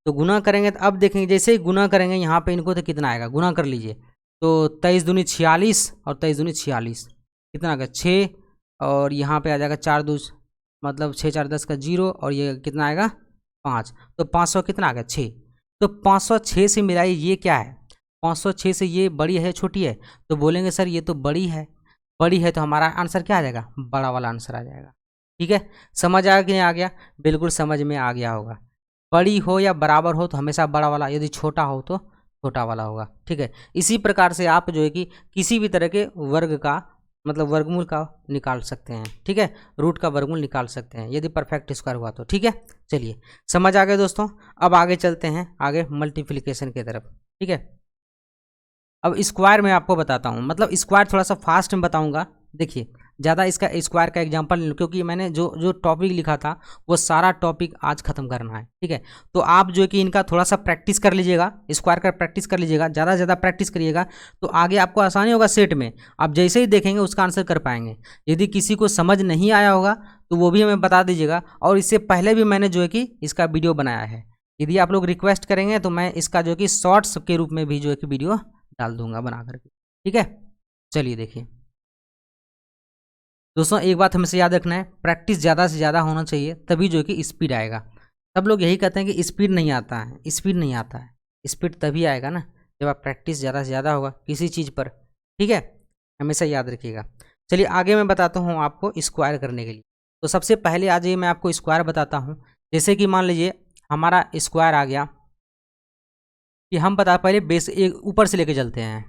तो गुना करेंगे तो अब देखेंगे जैसे ही गुना करेंगे यहाँ पे इनको तो कितना आएगा, गुना कर लीजिए। तो 23 दूनी 46 और 23 दूनी 46, कितना आ गया 6, और यहाँ पे आ जाएगा 4 2, मतलब 6 4 10 का 0, और ये कितना आएगा 5, तो 500 कितना आ गया 6। तो 506 से मिलाइए, ये क्या है, 506 से ये बड़ी है छोटी है, तो बोलेंगे सर ये तो बड़ी है। बड़ी है तो हमारा आंसर क्या आ जाएगा, बड़ा वाला आंसर आ जाएगा। ठीक है, समझ आ गया कि नहीं आ गया, बिल्कुल समझ में आ गया होगा। बड़ी हो या बराबर हो तो हमेशा बड़ा वाला, यदि छोटा हो तो छोटा वाला होगा। ठीक है, इसी प्रकार से आप जो है कि किसी भी तरह के वर्ग का मतलब वर्गमूल का निकाल सकते हैं। ठीक है, रूट का वर्गमूल निकाल सकते हैं यदि परफेक्ट स्क्वायर हुआ तो। ठीक है, चलिए समझ आ गए दोस्तों। अब आगे चलते हैं, आगे मल्टीप्लिकेशन की तरफ। ठीक है, अब स्क्वायर में आपको बताता हूँ, मतलब स्क्वायर थोड़ा सा फास्ट में बताऊँगा। देखिए ज़्यादा इसका स्क्वायर का एग्जांपल नहीं, क्योंकि मैंने जो जो टॉपिक लिखा था वो सारा टॉपिक आज ख़त्म करना है। ठीक है, तो आप जो है कि इनका थोड़ा सा प्रैक्टिस कर लीजिएगा, स्क्वायर का प्रैक्टिस कर लीजिएगा, ज़्यादा से ज़्यादा प्रैक्टिस करिएगा, तो आगे आपको आसानी होगा सेट में। आप जैसे ही देखेंगे उसका आंसर कर पाएंगे। यदि किसी को समझ नहीं आया होगा तो वो भी हमें बता दीजिएगा, और इससे पहले भी मैंने जो है कि इसका वीडियो बनाया है। यदि आप लोग रिक्वेस्ट करेंगे तो मैं इसका जो है कि शॉर्ट्स के रूप में भी जो है कि वीडियो डाल दूंगा बना करके। ठीक है, चलिए देखिए दोस्तों, एक बात हमेशा याद रखना है, प्रैक्टिस ज़्यादा से ज़्यादा होना चाहिए, तभी जो है कि स्पीड आएगा। सब लोग यही कहते हैं कि स्पीड नहीं आता है, स्पीड नहीं आता है। स्पीड तभी आएगा ना जब आप प्रैक्टिस ज़्यादा से ज़्यादा होगा किसी चीज़ पर। ठीक है, हमेशा याद रखिएगा। चलिए आगे मैं बताता हूँ आपको स्क्वायर करने के लिए। तो सबसे पहले आज ये मैं आपको स्क्वायर बताता हूँ। जैसे कि मान लीजिए हमारा स्क्वायर आ गया कि हम बता पहले बेस एक ऊपर से लेके चलते हैं।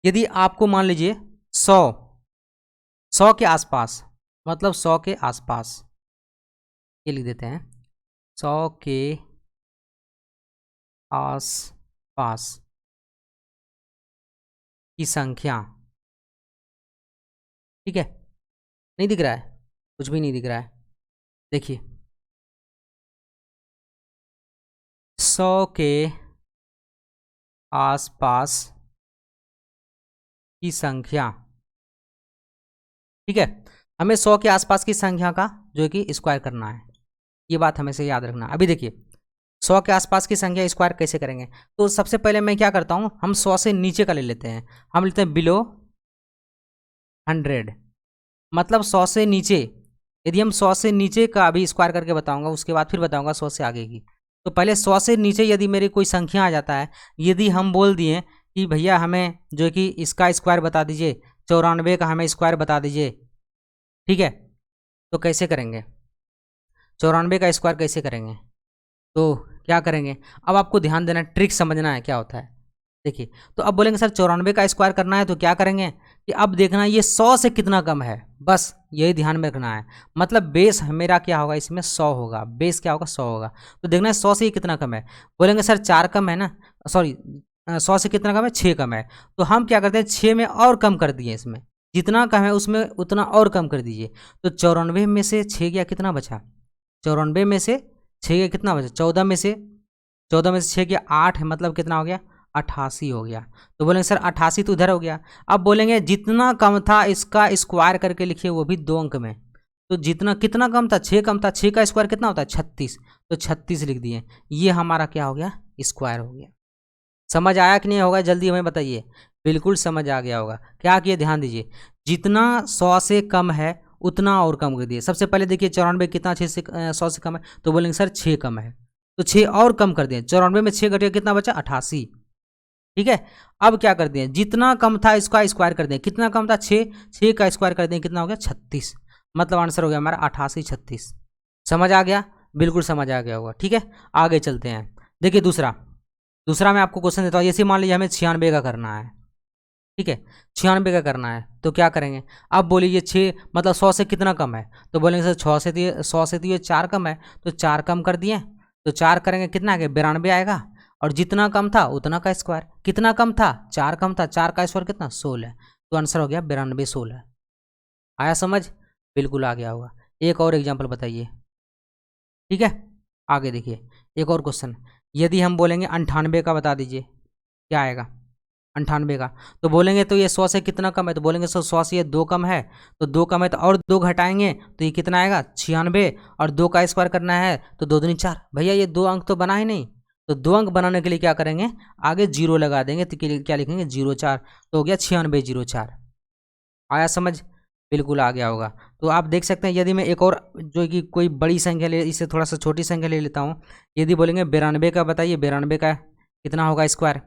यदि आपको मान लीजिए 100 के आसपास, मतलब 100 के आसपास, ये लिख देते हैं 100 के आसपास की संख्या। ठीक है, नहीं दिख रहा है, कुछ भी नहीं दिख रहा है। देखिए 100 के आसपास की संख्या। ठीक है, हमें 100 के आसपास की संख्या का जो है कि स्क्वायर करना है, ये बात हमें याद रखना। अभी देखिए 100 के आसपास की संख्या स्क्वायर कैसे करेंगे, तो सबसे पहले मैं क्या करता हूँ, हम 100 से नीचे का ले लेते हैं। हम लेते हैं बिलो 100, मतलब 100 से नीचे। यदि हम 100 से नीचे का अभी स्क्वायर करके बताऊंगा, उसके बाद फिर बताऊंगा 100 से आगे की। तो पहले 100 से नीचे यदि मेरी कोई संख्या आ जाता है, यदि हम बोल दिए कि भैया हमें जो है कि इसका स्क्वायर बता दीजिए, 94 का हमें स्क्वायर बता दीजिए। ठीक है, तो कैसे करेंगे, 94 का स्क्वायर कैसे करेंगे, तो क्या करेंगे, अब आपको ध्यान देना, ट्रिक समझना है क्या होता है। देखिए, तो अब बोलेंगे सर 94 का स्क्वायर करना है तो क्या करेंगे कि अब देखना ये 100 से कितना कम है, बस यही ध्यान में रखना है। मतलब बेस मेरा क्या होगा, इसमें 100 होगा, बेस क्या होगा 100 होगा। तो देखना है 100 से ये कितना कम है। बोलेंगे सर 4 कम है ना, सॉरी 100 से कितना कम है, 6 कम है। तो हम क्या करते हैं 6 में और कम कर दिए, इसमें जितना कम है उसमें उतना और कम कर दीजिए। तो 94 में से 6 गया, कितना बचा, 94 में से 6 गया कितना बचा, 14 में से 6 गया 8, मतलब कितना हो गया 88 हो गया। तो बोलेंगे सर 88 तो उधर हो गया। अब बोलेंगे जितना कम था इसका स्क्वायर करके लिखिए, वो भी 2 अंक में। तो जितना कितना कम था, 6 कम था, 6 का स्क्वायर कितना होता है 36, तो 36 लिख दिए। ये हमारा क्या हो गया, स्क्वायर हो गया। समझ आया कि नहीं होगा, जल्दी हमें बताइए। बिल्कुल समझ आ गया होगा। क्या किए, ध्यान दीजिए, जितना 100 से कम है उतना और कम कर दिए। सबसे पहले देखिए 94 कितना 6 से 100 से कम है, तो बोलेंगे सर 6 कम है, तो 6 और कम कर दिए। 94 में 6 घटिया कितना बचा 88, ठीक है। अब क्या कर दिए, जितना कम था इसका स्क्वायर कर दिए, कितना कम था 6, 6 का स्क्वायर कर दिए, कितना हो गया 36, मतलब आंसर हो गया हमारा 88 36। समझ आ गया, बिल्कुल समझ आ गया होगा, ठीक है। आगे चलते हैं। देखिए दूसरा मैं आपको क्वेश्चन देता हूँ। जैसे मान लीजिए हमें 96 का करना है, ठीक है, 96 का करना है तो क्या करेंगे। अब बोलिए 6 मतलब 100 से कितना कम है, तो बोलेंगे सर 100 से तो ये 4 कम है, तो 4 कम कर दिए, तो 4 करेंगे कितना आएगा 92 आएगा। और जितना कम था उतना का स्क्वायर, कितना कम था 4 कम था, 4 का स्क्वायर कितना 16, तो आंसर हो गया 92 16। आया समझ, बिल्कुल आ गया होगा। एक और एग्जाम्पल बताइए, ठीक है। आगे देखिए एक और क्वेश्चन, यदि हम बोलेंगे 98 का बता दीजिए, क्या आएगा 98 का। तो बोलेंगे तो ये 100 से कितना कम है, तो बोलेंगे सर 100 से ये 2 कम है, तो 2 कम है तो और 2 घटाएंगे तो ये कितना आएगा 96, और 2 का स्क्वायर करना है तो 2 दूनी 4। भैया ये 2 अंक तो बना ही नहीं, तो 2 अंक बनाने के लिए क्या करेंगे, आगे 0 लगा देंगे, तो क्या लिखेंगे 04, तो हो गया 96 04। आया समझ, बिल्कुल आ गया होगा। तो आप देख सकते हैं, यदि मैं एक और जो कि कोई बड़ी संख्या ले, इससे थोड़ा सा छोटी संख्या ले लेता हूँ। यदि बोलेंगे 92 का बताइए, 92 का कितना होगा स्क्वायर,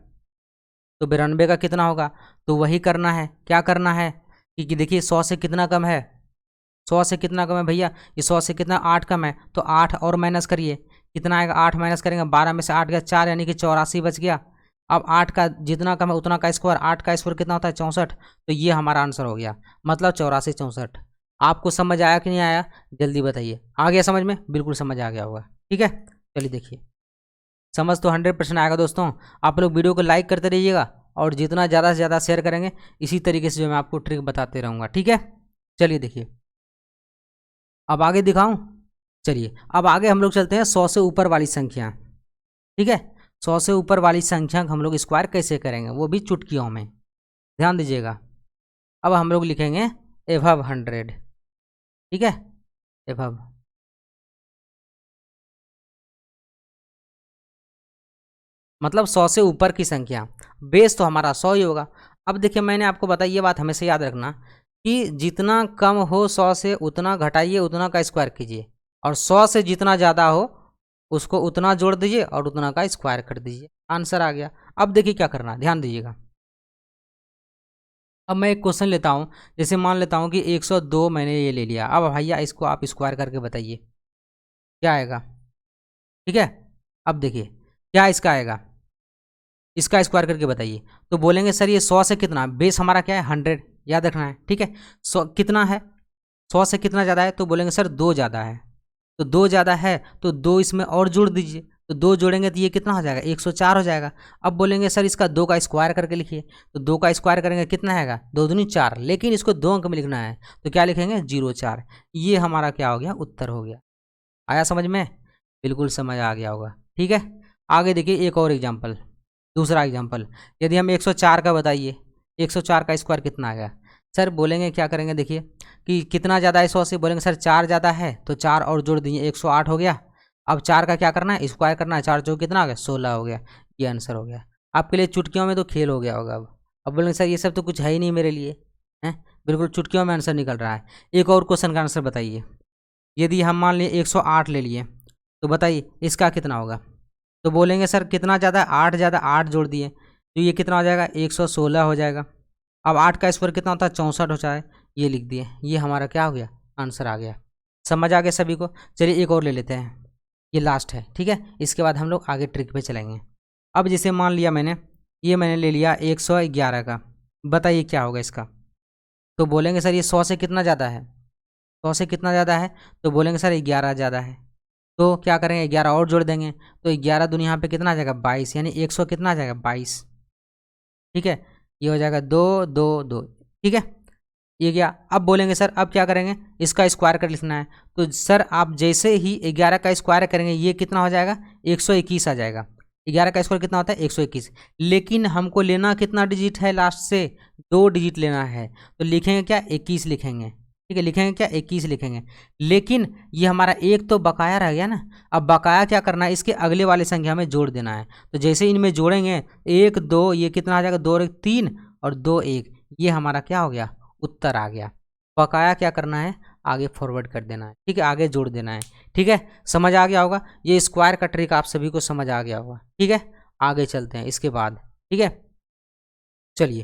तो 92 का कितना होगा, तो वही करना है। क्या करना है कि देखिए 100 से कितना कम है, 100 से कितना कम है भैया, ये 100 से कितना 8 कम है, तो 8 और माइनस करिए, कितना आएगा 8 माइनस करेंगे 12 में से 8 गया 4, यानी कि 84 बच गया। अब 8 का जितना कम है उतना का स्क्वायर, 8 का स्क्वायर कितना होता है 64, तो ये हमारा आंसर हो गया, मतलब 84 64। आपको समझ आया कि नहीं आया, जल्दी बताइए। आ गया समझ में, बिल्कुल समझ आ गया होगा, ठीक है। चलिए देखिए, समझ तो 100% आएगा दोस्तों। आप लोग वीडियो को लाइक करते रहिएगा, और जितना ज़्यादा से ज़्यादा शेयर करेंगे, इसी तरीके से जो मैं आपको ट्रिक बताते रहूँगा, ठीक है। चलिए देखिए, अब आगे दिखाऊं। चलिए अब आगे हम लोग चलते हैं 100 से ऊपर वाली संख्या, ठीक है। 100 से ऊपर वाली संख्या हम लोग स्क्वायर कैसे करेंगे, वो भी चुटकियों में, ध्यान दीजिएगा। अब हम लोग लिखेंगे एबव 100, ठीक है, एबव। मतलब 100 से ऊपर की संख्या, बेस तो हमारा 100 ही होगा। अब देखिए मैंने आपको बताया, ये बात हमेशा याद रखना कि जितना कम हो 100 से उतना घटाइए, उतना का स्क्वायर कीजिए, और 100 से जितना ज़्यादा हो उसको उतना जोड़ दीजिए और उतना का स्क्वायर कर दीजिए, आंसर आ गया। अब देखिए क्या करना है, ध्यान दीजिएगा। अब मैं एक क्वेश्चन लेता हूँ, जैसे मान लेता हूँ कि 102 मैंने ये ले लिया। अब भैया इसको आप स्क्वायर करके बताइए क्या आएगा, ठीक है। अब देखिए क्या इसका आएगा, इसका स्क्वायर करके बताइए। तो बोलेंगे सर ये 100 से कितना, बेस हमारा क्या है 100, याद रखना है, ठीक है। 100 कितना है, 100 से कितना ज़्यादा है, तो बोलेंगे सर 2 ज़्यादा है, तो 2 ज़्यादा है तो 2 इसमें और जोड़ दीजिए, तो 2 जोड़ेंगे तो ये कितना हो जाएगा 104 हो जाएगा। अब बोलेंगे सर इसका 2 का स्क्वायर करके लिखिए, तो 2 का स्क्वायर करेंगे कितना आएगा 2 दूनी 4, लेकिन इसको 2 अंक में लिखना है, तो क्या लिखेंगे 04। ये हमारा क्या हो गया, उत्तर हो गया। आया समझ में, बिल्कुल समझ आ गया होगा, ठीक है। आगे देखिए एक और एग्जाम्पल, दूसरा एग्जाम्पल, यदि हम 104 का बताइए, 104 का स्क्वायर कितना आएगा। सर बोलेंगे क्या करेंगे, देखिए कि कितना ज़्यादा है 100 से, बोलेंगे सर 4 ज़्यादा है, तो 4 और जोड़ दीजिए 108 हो गया। अब 4 का क्या करना है, स्क्वायर करना है, 4 जो कितना हो गया 16 हो गया, ये आंसर हो गया। आपके लिए चुटकियों में तो खेल हो गया होगा। अब बोलेंगे सर ये सब तो कुछ है ही नहीं मेरे लिए, हैं, बिल्कुल चुटकियों में आंसर निकल रहा है। एक और क्वेश्चन का आंसर बताइए, यदि हम मान लिए 108 ले लिए, तो बताइए इसका कितना होगा। तो बोलेंगे सर कितना ज़्यादा, 8 ज़्यादा, 8 जोड़ दिए तो ये कितना हो जाएगा 116 हो जाएगा। अब 8 का स्क्वायर कितना होता है 64 होता है, ये लिख दिए, ये हमारा क्या हो गया, आंसर आ गया। समझ आ गया सभी को। चलिए एक और ले लेते हैं, ये लास्ट है, ठीक है। इसके बाद हम लोग आगे ट्रिक पे चलेंगे। अब जैसे मान लिया मैंने ये मैंने ले लिया 111 का, बताइए क्या होगा इसका। तो बोलेंगे सर ये 100 से कितना ज़्यादा है, 100 से कितना ज़्यादा है, तो बोलेंगे सर 11 ज़्यादा है। तो क्या करेंगे 11 और जोड़ देंगे, तो 11 दूनी यहाँ पे कितना आ जाएगा 22, यानी 100 कितना आ जाएगा 22। ठीक है, ये हो जाएगा 2 2 2। ठीक है, ये गया। अब बोलेंगे सर अब क्या करेंगे, इसका स्क्वायर कर लिखना है। तो सर आप जैसे ही 11 का स्क्वायर करेंगे ये कितना हो जाएगा 121 आ जाएगा। 11 का स्क्वायर कितना होता है 121, लेकिन हमको लेना कितना डिजिट है, लास्ट से 2 डिजिट लेना है। तो लिखेंगे क्या 21 लिखेंगे। ठीक है, लिखेंगे क्या 21 लिखेंगे। लेकिन ये हमारा एक तो बकाया रह गया ना, अब बकाया क्या करना है, इसके अगले वाले संख्या में जोड़ देना है। तो जैसे इनमें जोड़ेंगे 1 2, ये कितना आ जाएगा 2 1 3 और 2 1, ये हमारा क्या हो गया उत्तर आ गया। बकाया क्या करना है आगे फॉरवर्ड कर देना है। ठीक है, आगे जोड़ देना है। ठीक है, समझ आ गया होगा, ये स्क्वायर का ट्रिक आप सभी को समझ आ गया होगा। ठीक है, आगे चलते हैं इसके बाद। ठीक है, चलिए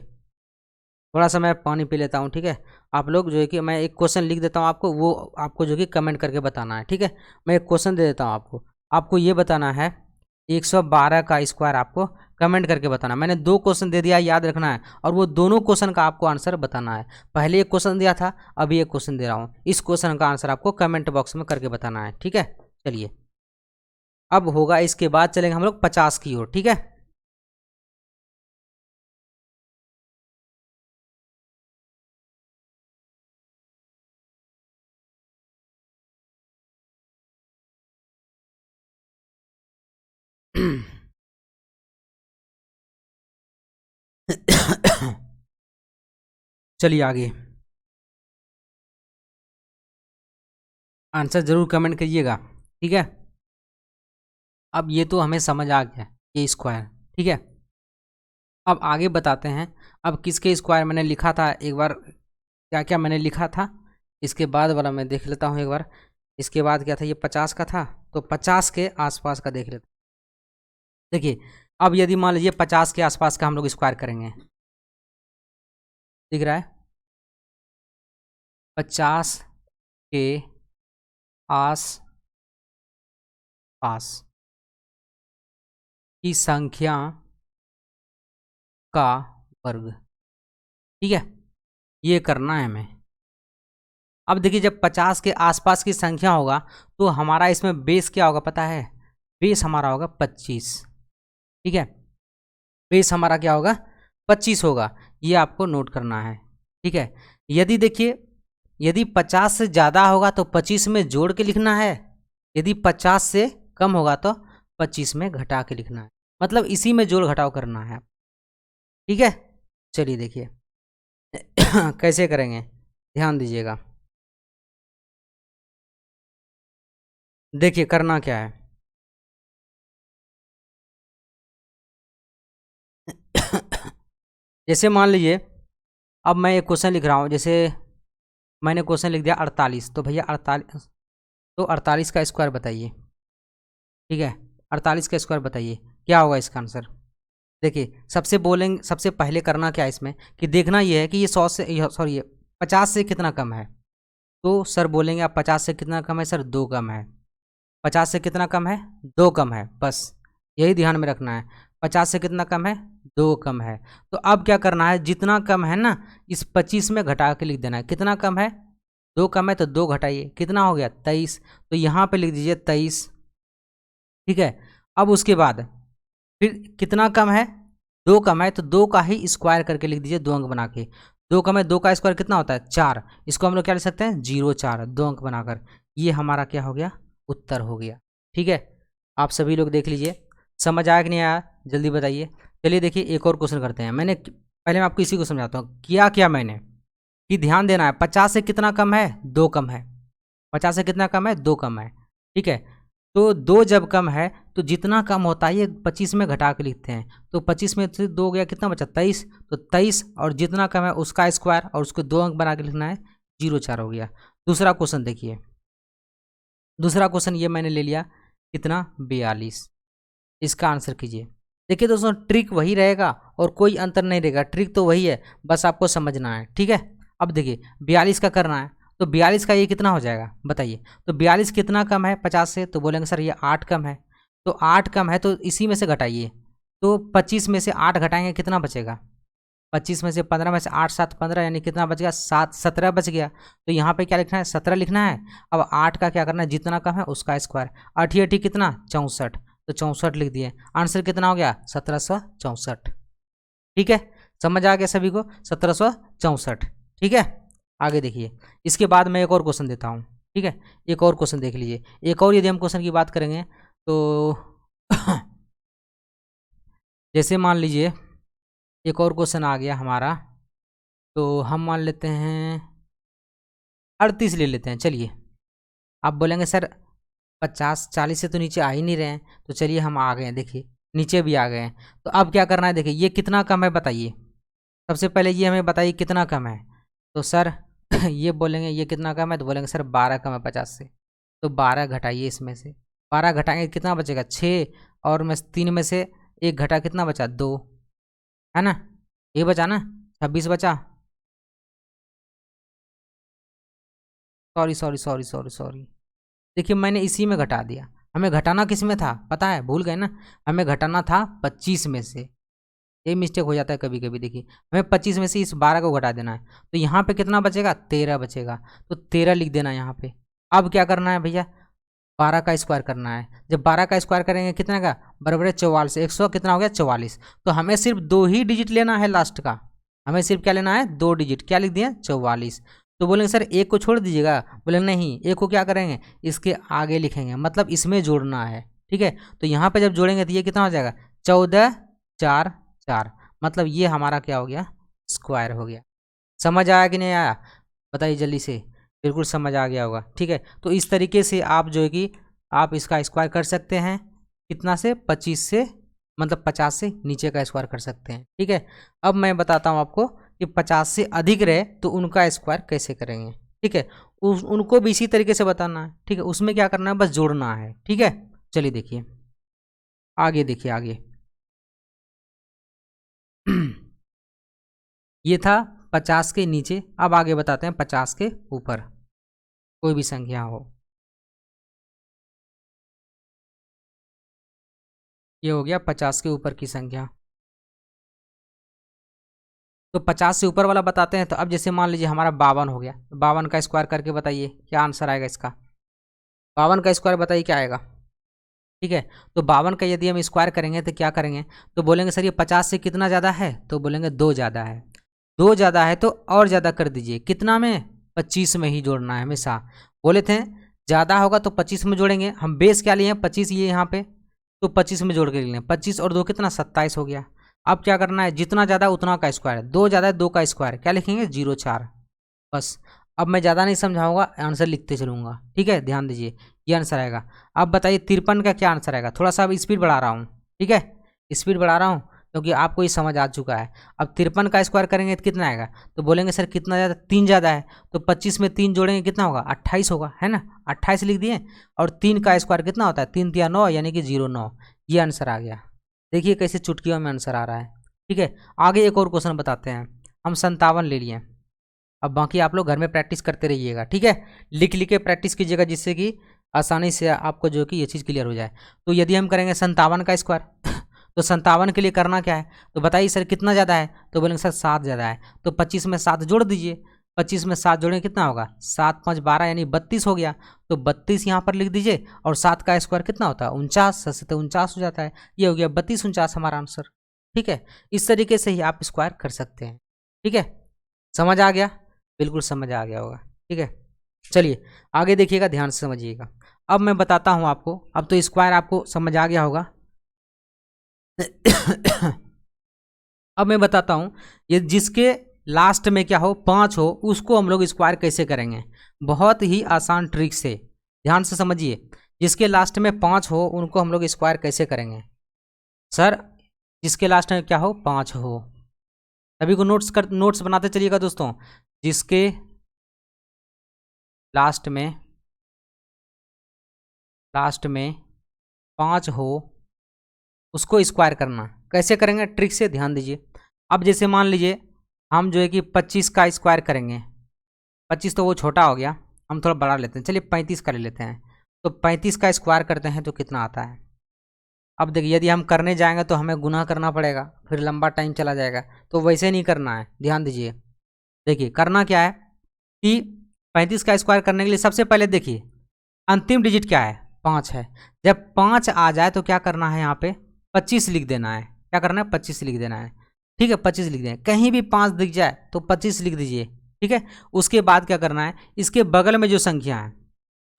थोड़ा सा मैं पानी पी लेता हूँ। ठीक है, आप लोग जो है कि मैं एक क्वेश्चन लिख देता हूँ आपको, वो आपको जो कि कमेंट करके बताना है। ठीक है, मैं एक क्वेश्चन दे देता हूँ आपको, आपको ये बताना है 112 का स्क्वायर आपको कमेंट करके बताना। मैंने 2 क्वेश्चन दे दिया, याद रखना है, और वो दोनों क्वेश्चन का आपको आंसर बताना है। पहले एक क्वेश्चन दिया था, अभी एक क्वेश्चन दे रहा हूँ, इस क्वेश्चन का आंसर आपको कमेंट बॉक्स में करके बताना है। ठीक है, चलिए अब होगा, इसके बाद चलेंगे हम लोग 50 की ओर। ठीक है, चलिए आगे, आंसर जरूर कमेंट करिएगा। ठीक है, अब ये तो हमें समझ आ गया ये स्क्वायर। ठीक है, अब आगे बताते हैं। अब किसके स्क्वायर मैंने लिखा था, एक बार क्या क्या मैंने लिखा था, इसके बाद वाला मैं देख लेता हूँ एक बार। इसके बाद क्या था, ये 50 का था, तो 50 के आसपास का देख लेते। देखिए अब यदि मान लीजिए 50 के आसपास का हम लोग स्क्वायर करेंगे, दिख रहा है 50 के आस पास की संख्या का वर्ग। ठीक है, ये करना है हमें। अब देखिए जब 50 के आसपास की संख्या होगा तो हमारा इसमें बेस क्या होगा पता है, बेस हमारा होगा 25। ठीक है, बेस हमारा क्या होगा 25 होगा, ये आपको नोट करना है। ठीक है, यदि देखिए यदि 50 से ज़्यादा होगा तो 25 में जोड़ के लिखना है, यदि 50 से कम होगा तो 25 में घटा के लिखना है, मतलब इसी में जोड़ घटाव करना है। ठीक है, चलिए देखिए कैसे करेंगे, ध्यान दीजिएगा। देखिए करना क्या है, जैसे मान लीजिए अब मैं एक क्वेश्चन लिख रहा हूँ, जैसे मैंने क्वेश्चन लिख दिया 48, तो भैया 48, तो 48 का स्क्वायर बताइए। ठीक है, 48 का स्क्वायर बताइए क्या होगा इसका आंसर। देखिए सबसे बोलेंगे, सबसे पहले करना क्या है इसमें कि देखना ये है कि ये 100 से सॉरी ये 50 से कितना कम है। तो सर बोलेंगे आप 50 से कितना कम है, सर 2 कम है। 50 से कितना कम है 2 कम है, बस यही ध्यान में रखना है। 50 से कितना कम है 2 कम है। तो अब क्या करना है, जितना कम है ना इस 25 में घटा के लिख देना है। कितना कम है 2 कम है तो 2 घटाइए, कितना हो गया 23, तो यहाँ पे लिख दीजिए 23। ठीक है, अब उसके बाद फिर कितना कम है 2 कम है, तो 2 का ही स्क्वायर करके लिख दीजिए 2 अंक बना के। 2 कम है, 2 का स्क्वायर कितना होता है 4, इसको हम लोग क्या लिख सकते हैं 0 4, 2 अंक बनाकर। ये हमारा क्या हो गया उत्तर हो गया। ठीक है, आप सभी लोग देख लीजिए, समझ आया कि नहीं आया जल्दी बताइए। चलिए देखिए एक और क्वेश्चन करते हैं। मैंने पहले मैं आपको इसी को समझाता हूँ किया क्या मैंने, कि ध्यान देना है 50 से कितना कम है 2 कम है, 50 से कितना कम है 2 कम है। ठीक है, तो 2 जब कम है तो जितना कम होता है ये 25 में घटा के लिखते हैं, तो 25 में से 2 गया कितना बचा 23, तो 23 और जितना कम है उसका स्क्वायर और उसको 2 अंक बना के लिखना है, 0 4 हो गया। दूसरा क्वेश्चन देखिए, दूसरा क्वेश्चन ये मैंने ले लिया कितना 42, इसका आंसर कीजिए। देखिए दोस्तों ट्रिक वही रहेगा और कोई अंतर नहीं रहेगा, ट्रिक तो वही है, बस आपको समझना है। ठीक है, अब देखिए 42 का करना है, तो 42 का ये कितना हो जाएगा बताइए। तो 42 कितना कम है 50 से, तो बोलेंगे सर ये 8 कम है, तो 8 कम है तो इसी में से घटाइए। तो 25 में से 8 घटाएंगे कितना बचेगा? 25 में से 15 में से 8 7 15 यानी कितना बच गया? 7 17 बच गया। तो यहाँ पे क्या लिखना है? 17 लिखना है। अब 8 का क्या करना है? जितना कम है उसका स्क्वायर। 8 8 कितना? 64। तो 64 लिख दिए। आंसर कितना हो गया? 1764। ठीक है, समझ आ गया सभी को? 1764। ठीक है, आगे देखिए। इसके बाद मैं एक और क्वेश्चन देता हूँ। ठीक है, एक और क्वेश्चन देख लीजिए। एक और यदि हम क्वेश्चन की बात करेंगे तो जैसे मान लीजिए एक और क्वेश्चन आ गया हमारा, तो हम मान लेते हैं 38 ले लेते हैं। चलिए, आप बोलेंगे सर 50 40 से तो नीचे आ ही नहीं रहे हैं। तो चलिए हम आ गए हैं, देखिए नीचे भी आ गए हैं। तो अब क्या करना है? देखिए ये कितना कम है बताइए। सबसे पहले ये हमें बताइए कितना कम है। तो सर ये बोलेंगे ये कितना कम है, तो बोलेंगे सर 12 कम है 50 से। तो 12 घटाइए इसमें से। 12 घटाएंगे कितना बचेगा? 6। और मैं 3 में से 1 घटा कितना बचा? 2, है ना? ये बचा ना? 26 बचा। Sorry sorry sorry sorry sorry, देखिए मैंने इसी में घटा दिया। हमें घटाना किस में था पता है? भूल गए ना? हमें घटाना था 25 में से। ये मिस्टेक हो जाता है कभी कभी। देखिए हमें 25 में से इस 12 को घटा देना है। तो यहाँ पे कितना बचेगा? 13 बचेगा। तो 13 लिख देना यहाँ पे। अब क्या करना है भैया? 12 का स्क्वायर करना है। जब 12 का स्क्वायर करेंगे कितना का? बराबर है 44। 100 कितना हो गया? 44। तो हमें सिर्फ 2 ही डिजिट लेना है लास्ट का। हमें सिर्फ क्या लेना है? 2 डिजिट। क्या लिख दिया? 44। तो बोलेंगे सर एक को छोड़ दीजिएगा। बोलेंगे नहीं, एक को क्या करेंगे? इसके आगे लिखेंगे, मतलब इसमें जोड़ना है। ठीक है, तो यहाँ पे जब जोड़ेंगे तो ये कितना हो जाएगा? 14 4 4। मतलब ये हमारा क्या हो गया? स्क्वायर हो गया। समझ आया कि नहीं आया? बताइए जल्दी से। बिल्कुल समझ आ गया होगा। ठीक है, तो इस तरीके से आप जो है कि आप इसका स्क्वायर कर सकते हैं। कितना से? 25 से, मतलब 50 से नीचे का स्क्वायर कर सकते हैं। ठीक है, अब मैं बताता हूँ आपको कि 50 से अधिक रहे तो उनका स्क्वायर कैसे करेंगे। ठीक है, उनको भी इसी तरीके से बताना है। ठीक है, उसमें क्या करना है? बस जोड़ना है। ठीक है, चलिए देखिए आगे, देखिए आगे। ये था 50 के नीचे। अब आगे बताते हैं 50 के ऊपर कोई भी संख्या हो। ये हो गया 50 के ऊपर की संख्या। तो 50 से ऊपर वाला बताते हैं। तो अब जैसे मान लीजिए हमारा 52 हो गया। तो 52 का स्क्वायर करके बताइए क्या आंसर आएगा इसका? 52 का स्क्वायर बताइए क्या आएगा? ठीक है, तो 52 का यदि हम स्क्वायर करेंगे तो क्या करेंगे? तो बोलेंगे सर ये 50 से कितना ज़्यादा है? तो बोलेंगे 2 ज़्यादा है। 2 ज़्यादा है तो और ज़्यादा कर दीजिए। कितना में? 25 में ही जोड़ना है हमेशा। बोले थे ज़्यादा होगा तो 25 में जोड़ेंगे। हम बेस क्या लिए हैं? 25 ये यहाँ पे। तो 25 में जोड़ के ले लें। 25 और 2 कितना? 27 हो गया। अब क्या करना है? जितना ज़्यादा उतना का स्क्वायर। 2 ज़्यादा है, 2 का स्क्वायर क्या लिखेंगे? 0 4। बस। अब मैं ज़्यादा नहीं समझाऊंगा, आंसर लिखते चलूँगा। ठीक है, ध्यान दीजिए ये आंसर आएगा। अब बताइए 53 का क्या आंसर आएगा? थोड़ा सा अब स्पीड बढ़ा रहा हूँ। ठीक है, स्पीड बढ़ा रहा हूँ क्योंकि आपको ये समझ आ चुका है। अब 53 का स्क्वायर करेंगे तो कितना आएगा? तो बोलेंगे सर कितना ज़्यादा? 3 ज़्यादा है। तो 25 में 3 जोड़ेंगे कितना होगा? 28 होगा, है ना? 28 लिख दिए। और 3 का स्क्वायर कितना होता है? 3 3 9 यानी कि 09। ये आंसर आ गया। देखिए कैसे चुटकियों में आंसर आ रहा है। ठीक है, आगे एक और क्वेश्चन बताते हैं। हम 57 ले लिए। अब बाकी आप लोग घर में प्रैक्टिस करते रहिएगा। ठीक है, लिख लिख के प्रैक्टिस कीजिएगा जिससे कि आसानी से आपको जो कि ये चीज़ क्लियर हो जाए। तो यदि हम करेंगे 57 का स्क्वायर तो 57 के लिए करना क्या है? तो बताइए सर कितना ज़्यादा है? तो बोलेंगे सर 7 ज़्यादा है। तो 25 में 7 जोड़ दीजिए। 25 में 7 जोड़ेंगे कितना होगा? 7 5 12 यानी 32 हो गया। तो 32 यहाँ पर लिख दीजिए। और 7 का स्क्वायर कितना होता है? 49। से तो 49 हो जाता है। ये हो गया 32 49 हमारा आंसर। ठीक है, इस तरीके से ही आप स्क्वायर कर सकते हैं। ठीक है, समझ आ गया? बिल्कुल समझ आ गया होगा। ठीक है, चलिए आगे देखिएगा, ध्यान से समझिएगा। अब मैं बताता हूँ आपको। अब तो स्क्वायर आपको समझ आ गया होगा। अब मैं बताता हूँ ये जिसके लास्ट में क्या हो? 5 हो, उसको हम लोग स्क्वायर कैसे करेंगे? बहुत ही आसान ट्रिक से, ध्यान से समझिए। जिसके लास्ट में 5 हो उनको हम लोग स्क्वायर कैसे करेंगे? सर जिसके लास्ट में क्या हो? 5 हो। सभी को नोट्स बनाते चलिएगा दोस्तों। जिसके लास्ट में 5 हो उसको स्क्वायर करना कैसे करेंगे? ट्रिक से ध्यान दीजिए। अब जैसे मान लीजिए हम जो है कि 25 का स्क्वायर करेंगे। 25 तो वो छोटा हो गया, हम थोड़ा बड़ा लेते हैं। चलिए 35 का ले लेते हैं। तो 35 का स्क्वायर करते हैं तो कितना आता है? अब देखिए यदि हम करने जाएंगे तो हमें गुना करना पड़ेगा, फिर लंबा टाइम चला जाएगा, तो वैसे नहीं करना है, ध्यान दीजिए। देखिए करना क्या है कि 35 का स्क्वायर करने के लिए सबसे पहले देखिए अंतिम डिजिट क्या है, 5 है। जब 5 आ जाए तो क्या करना है, यहाँ पे 25 लिख देना है। क्या करना है, 25 लिख देना है। ठीक है, 25 लिख देना है। कहीं भी 5 दिख जाए तो 25 लिख दीजिए। ठीक है, उसके बाद क्या करना है, इसके बगल में जो संख्या है,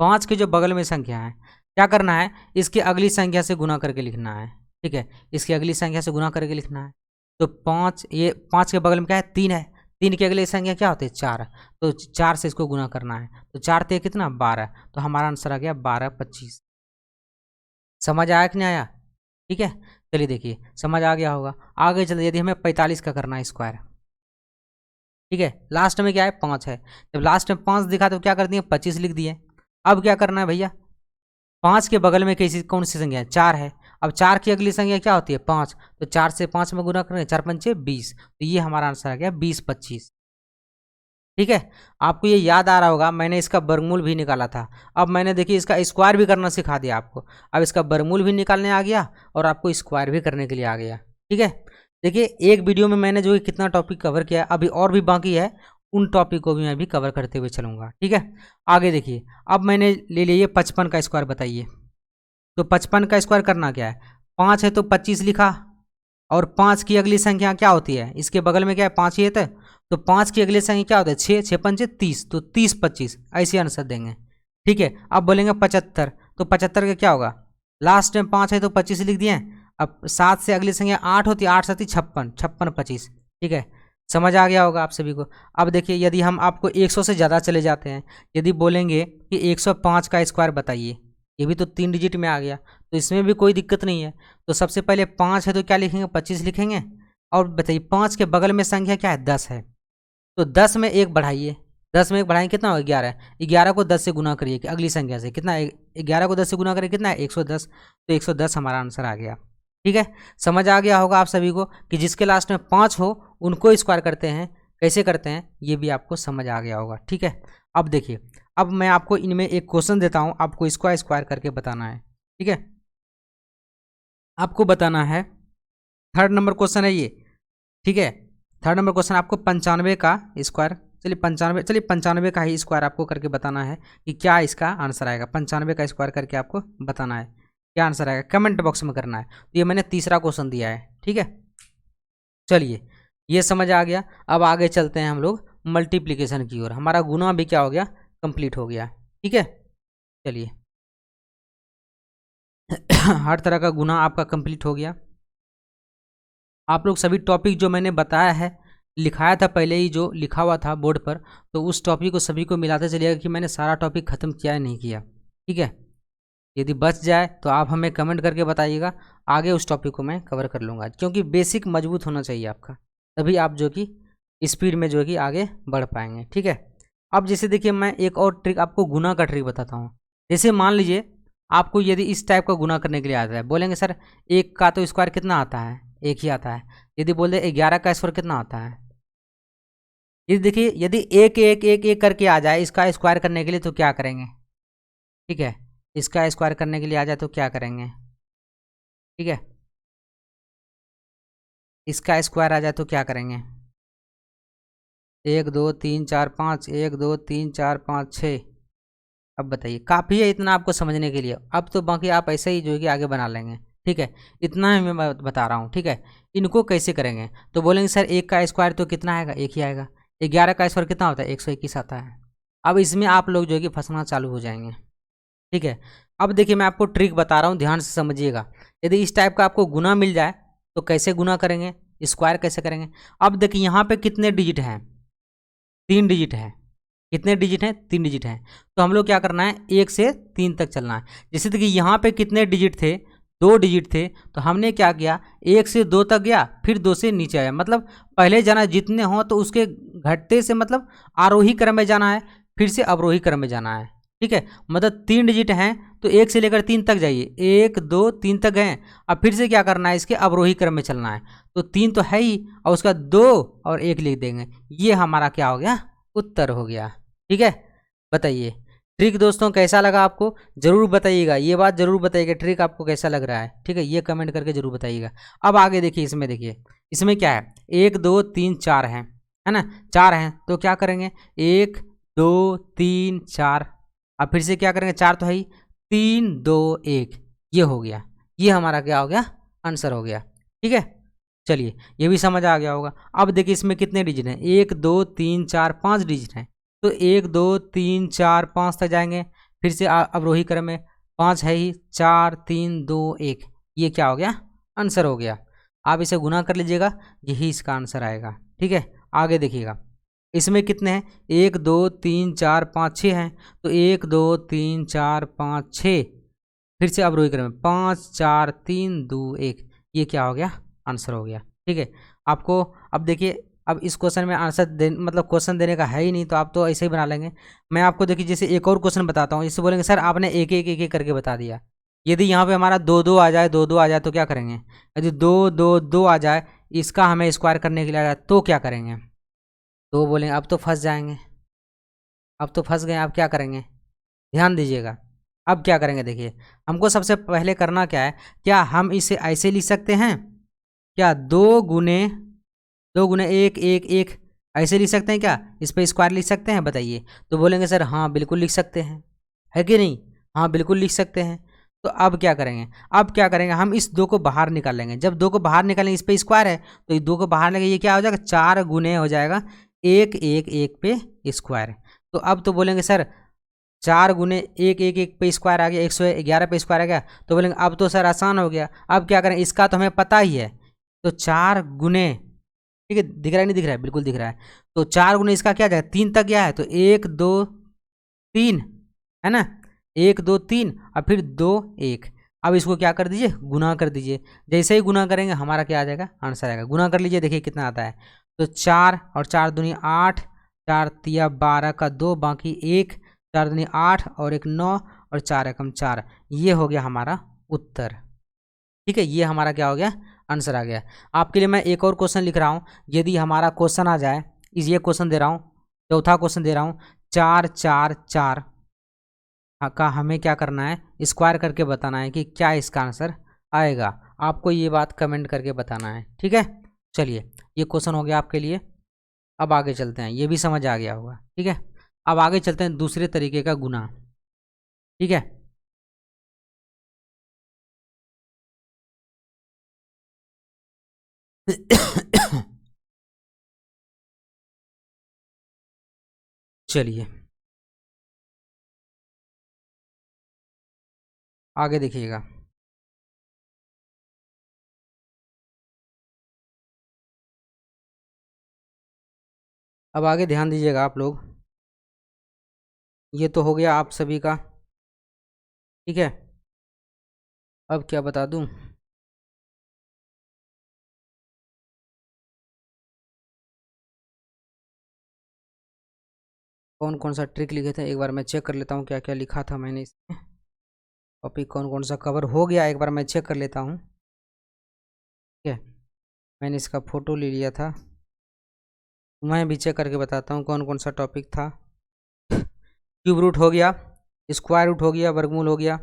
5 के जो बगल में संख्या है, क्या करना है, इसकी अगली संख्या से गुना करके लिखना है। ठीक है, इसकी अगली संख्या से गुना करके लिखना है। तो 5, ये 5 के बगल में क्या है, 3 है। 3 की अगली संख्या क्या होती है, 4। तो 4 से इसको गुना करना है। तो 4 ते कितना, 12। तो हमारा आंसर आ गया 12 25। समझ आया कि नहीं आया? ठीक है, चलिए देखिए समझ आ गया होगा। आगे चलिए, यदि हमें 45 का करना है स्क्वायर, ठीक है, लास्ट में क्या है, 5 है। जब लास्ट में 5 दिखा तो क्या कर दिए, 25 लिख दिए। अब क्या करना है भैया, 5 के बगल में कैसी कौन सी संख्या है, 4 है। अब 4 की अगली संख्या क्या होती है, 5। तो 4 से 5 में गुना करेंगे, 4 पंचे 20। तो ये हमारा आंसर आ गया 20 25। ठीक है, आपको ये याद आ रहा होगा, मैंने इसका वर्गमूल भी निकाला था। अब मैंने देखिए इसका स्क्वायर भी करना सिखा दिया आपको। अब इसका वर्गमूल भी निकालने आ गया और आपको स्क्वायर भी करने के लिए आ गया। ठीक है, देखिए एक वीडियो में मैंने जो कितना टॉपिक कवर किया, अभी और भी बाकी है, उन टॉपिक को भी मैं भी कवर करते हुए चलूँगा। ठीक है, आगे देखिए, अब मैंने ले लिया 55 का स्क्वायर, बताइए। तो 55 का स्क्वायर करना क्या है, 5 है तो 25 लिखा, और 5 की अगली संख्या क्या होती है, इसके बगल में क्या है, 5 ही है। तो 5 की अगली संख्या क्या होता है, 6, 6 पंचे 30। तो 30 25 ऐसे आंसर देंगे। ठीक है, अब बोलेंगे 75। तो 75 का क्या होगा, लास्ट में 5 है तो 25 लिख दिए। अब 7 से अगली संख्या 8 होती है, 8 7 56, 56 25। ठीक है, समझ आ गया होगा आप सभी को। अब देखिए यदि हम आपको 100 से ज़्यादा चले जाते हैं, यदि बोलेंगे कि 105 का स्क्वायर बताइए, ये भी तो 3 डिजिट में आ गया, तो इसमें भी कोई दिक्कत नहीं है। तो सबसे पहले 5 है तो क्या लिखेंगे, 25 लिखेंगे। और बताइए 5 के बगल में संख्या क्या है, 10 है। तो 10 में 1 बढ़ाइए, 10 में 1 बढ़ाएंगे कितना होगा, 11। 11 को 10 से गुना करिए कि अगली संख्या से, कितना है, 11 को 10 से गुना करिए कितना है, 110। तो 110 हमारा आंसर आ गया। ठीक है, समझ आ गया होगा आप सभी को कि जिसके लास्ट में 5 हो उनको स्क्वायर करते हैं, कैसे करते हैं ये भी आपको समझ आ गया होगा। ठीक है, अब देखिए, अब मैं आपको इनमें एक क्वेश्चन देता हूँ, आपको इसको स्क्वायर करके बताना है। ठीक है, आपको बताना है, 3rd नंबर क्वेश्चन है ये। ठीक है, 3rd नंबर क्वेश्चन आपको 95 का स्क्वायर, चलिए 95 का ही स्क्वायर आपको करके बताना है कि क्या इसका आंसर आएगा। 95 का स्क्वायर करके आपको बताना है क्या आंसर आएगा, कमेंट बॉक्स में करना है। तो ये मैंने तीसरा क्वेश्चन दिया है। ठीक है, चलिए ये समझ आ गया। अब आगे चलते हैं हम लोग मल्टीप्लिकेशन की ओर। हमारा गुना भी क्या हो गया, कंप्लीट हो गया। ठीक है, चलिए हर तरह का गुना आपका कंप्लीट हो गया। आप लोग सभी टॉपिक जो मैंने बताया है, लिखाया था पहले ही, जो लिखा हुआ था बोर्ड पर, तो उस टॉपिक को सभी को मिलाते चलिएगा कि मैंने सारा टॉपिक ख़त्म किया है नहीं किया। ठीक है, यदि बच जाए तो आप हमें कमेंट करके बताइएगा, आगे उस टॉपिक को मैं कवर कर लूँगा। क्योंकि बेसिक मजबूत होना चाहिए आपका, तभी आप जो कि स्पीड में जो कि आगे बढ़ पाएंगे। ठीक है, अब जैसे देखिए मैं एक और ट्रिक आपको गुना का ट्रिक बताता हूँ। जैसे मान लीजिए आपको यदि इस टाइप का गुना करने के लिए आता है, बोलेंगे सर 1 का तो स्क्वायर कितना आता है, 1 ही आता है। यदि बोल दे 11 का स्क्वायर कितना आता है, ये देखिए यदि 1 1 1 1 करके आ जाए इसका स्क्वायर करने के लिए तो क्या करेंगे। ठीक है, इसका स्क्वायर करने के लिए आ जाए तो क्या करेंगे। ठीक है, इसका स्क्वायर आ जाए तो क्या करेंगे, 1 2 3 4 5, 1 2 3 4 5 6। अब बताइए, काफ़ी है इतना आपको समझने के लिए। अब तो बाकी आप ऐसे ही जो है कि आगे बना लेंगे। ठीक है, इतना ही मैं बता रहा हूँ। ठीक है, इनको कैसे करेंगे, तो बोलेंगे सर 1 का स्क्वायर तो कितना आएगा, 1 ही आएगा। 11 का स्क्वायर कितना होता है, 121 आता है। अब इसमें आप लोग जो है कि फंसना चालू हो जाएंगे। ठीक है, अब देखिए मैं आपको ट्रिक बता रहा हूँ, ध्यान से समझिएगा। यदि इस टाइप का आपको गुना मिल जाए तो कैसे गुना करेंगे, स्क्वायर कैसे करेंगे। अब देखिए यहाँ पे कितने डिजिट हैं, 3 डिजिट है। कितने डिजिट हैं, 3 डिजिट हैं। तो हम लोग क्या करना है, 1 से 3 तक चलना है। जैसे देखिए यहाँ पे कितने डिजिट थे, 2 डिजिट थे। तो हमने क्या किया, 1 से 2 तक गया, फिर 2 से नीचे आया। मतलब पहले जाना जितने हों तो उसके घटते से मतलब आरोही क्रम में जाना है, फिर से अवरोही क्रम में जाना है। ठीक है, मतलब 3 डिजिट हैं तो 1 से लेकर 3 तक जाइए, 1 2 3 तक गए। अब फिर से क्या करना है, इसके अवरोही क्रम में चलना है। तो 3 तो है ही, और उसका 2 और 1 लिख देंगे। ये हमारा क्या हो गया, उत्तर हो गया। ठीक है, बताइए ट्रिक दोस्तों कैसा लगा आपको जरूर बताइएगा, ये बात जरूर बताइएगा ट्रिक आपको कैसा लग रहा है, ठीक है, ये कमेंट करके जरूर बताइएगा। अब आगे देखिए, इसमें देखिए इसमें क्या है, 1 2 3 4 है ना, 4 हैं तो क्या करेंगे 1 2 3 4, अब फिर से क्या करेंगे 4 तो है ही, 3 2 1, ये हो गया, ये हमारा क्या हो गया आंसर हो गया, ठीक है। चलिए ये भी समझ आ गया होगा। अब देखिए इसमें कितने डिजिट हैं, 1 2 3 4 5 डिजिट हैं, तो 1 2 3 4 5 तक जाएंगे, फिर से अवरोही क्रम में 5 है ही, 4 3 2 1, ये क्या हो गया आंसर हो गया। आप इसे गुना कर लीजिएगा, यही इसका आंसर आएगा, ठीक है। आगे देखिएगा इसमें कितने हैं, 1 2 3 4 5 6 हैं, तो 1 2 3 4 5 6, फिर से अवरोही क्रम में 5 4 3 2 1, ये क्या हो गया आंसर हो गया, ठीक है। आपको अब देखिए, अब इस क्वेश्चन में आंसर मतलब क्वेश्चन देने का है ही नहीं, तो आप तो ऐसे ही बना लेंगे। मैं आपको देखिए जैसे एक और क्वेश्चन बताता हूँ, इससे बोलेंगे सर आपने एक एक एक एक करके बता दिया। यदि यहाँ पे हमारा 2 2 आ जाए, 2 2 आ जाए तो क्या करेंगे, यदि 2 2 2 आ जाए, इसका हमें स्क्वायर करने के लिए आ जाए तो क्या करेंगे, तो बोलेंगे अब तो फंस जाएंगे, अब तो फंस गए, अब क्या करेंगे, ध्यान दीजिएगा। अब क्या करेंगे देखिए, हमको सबसे पहले करना क्या है, क्या हम इसे ऐसे लिख सकते हैं, क्या 2 गुने 1 1 1 ऐसे लिख सकते हैं, क्या इस पर स्क्वायर लिख सकते हैं बताइए, तो बोलेंगे सर हाँ बिल्कुल लिख सकते हैं, है कि नहीं, हाँ बिल्कुल लिख सकते हैं। तो अब क्या करेंगे, अब क्या करेंगे, हम इस 2 को बाहर निकाल लेंगे, जब 2 को बाहर निकालेंगे इस पे स्क्वायर है, तो ये 2 को बाहर लेंगे, ये क्या हो जाएगा 4 गुने हो जाएगा 1 1 1 पे स्क्वायर। तो अब तो बोलेंगे सर 4 गुने 1 1 1 पे स्क्वायर आ गया, 111 पे स्क्वायर आ गया, तो बोलेंगे अब तो सर आसान हो गया। अब क्या करें, इसका तो हमें पता ही है, तो 4 गुने, ठीक है, दिख रहा है नहीं दिख रहा है, बिल्कुल दिख रहा है, तो 4 गुने इसका क्या जाएगा 3 तक गया है, तो 1 2 3 है ना, 1 2 3 और फिर 2 1। अब इसको क्या कर दीजिए गुना कर दीजिए, जैसे ही गुना करेंगे हमारा क्या आ जाएगा आंसर आएगा। गुना कर लीजिए, देखिए कितना आता है, तो 4 और 4 दूनी 8, 4 तिया 12 का 2 बाकी 1, 4 दूनी 8 और 1 9 और 4 एकम 4, ये हो गया हमारा उत्तर, ठीक है। ये हमारा क्या हो गया आंसर आ गया। आपके लिए मैं एक और क्वेश्चन लिख रहा हूँ, यदि हमारा क्वेश्चन आ जाए, ये क्वेश्चन दे रहा हूँ, चौथा क्वेश्चन दे रहा हूँ, 4 4 4 का हमें क्या करना है स्क्वायर करके बताना है कि क्या इसका आंसर आएगा। आपको ये बात कमेंट करके बताना है, ठीक है। चलिए ये क्वेश्चन हो गया आपके लिए। अब आगे चलते हैं, ये भी समझ आ गया होगा, ठीक है। अब आगे चलते हैं दूसरे तरीके का गुना, ठीक है। चलिए आगे देखिएगा, अब आगे ध्यान दीजिएगा आप लोग। ये तो हो गया आप सभी का, ठीक है। अब क्या बता दूं, कौन कौन सा ट्रिक लिखे थे, एक बार मैं चेक कर लेता हूँ क्या क्या लिखा था मैंने इसमें, टॉपिक कौन कौन सा कवर हो गया, एक बार मैं चेक कर लेता हूँ, ठीक है। मैंने इसका फ़ोटो ले लिया था, मैं भी चेक करके बताता हूँ कौन कौन सा टॉपिक था। क्यूब रूट हो गया, स्क्वायर रूट हो गया, वर्गमूल हो गया,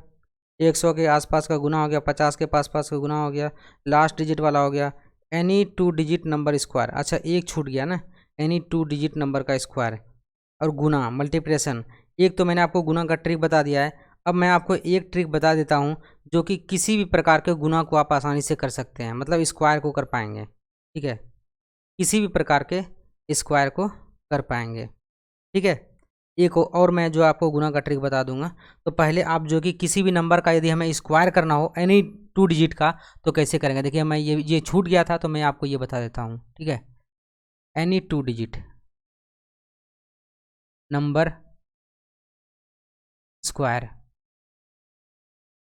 100 के आसपास का गुना हो गया, 50 के पास का गुना हो गया, लास्ट डिजिट वाला हो गया, एनी 2 डिजिट नंबर स्क्वायर, अच्छा एक छूट गया ना, एनी 2 डिजिट नंबर का स्क्वायर, और गुना मल्टीप्लिकेशन। एक तो मैंने आपको गुना का ट्रिक बता दिया है, अब मैं आपको एक ट्रिक बता देता हूँ जो कि किसी भी प्रकार के गुना को आप आसानी से कर सकते हैं, मतलब स्क्वायर को कर पाएंगे, ठीक है, किसी भी प्रकार के स्क्वायर को कर पाएंगे, ठीक है। एक और मैं जो आपको गुना का ट्रिक बता दूंगा, तो पहले आप जो कि किसी भी नंबर का यदि हमें स्क्वायर करना हो एनी 2 डिजिट का, तो कैसे करेंगे देखिए, मैं ये छूट गया था तो मैं आपको ये बता देता हूँ, ठीक है। एनी 2 डिजिट नंबर स्क्वायर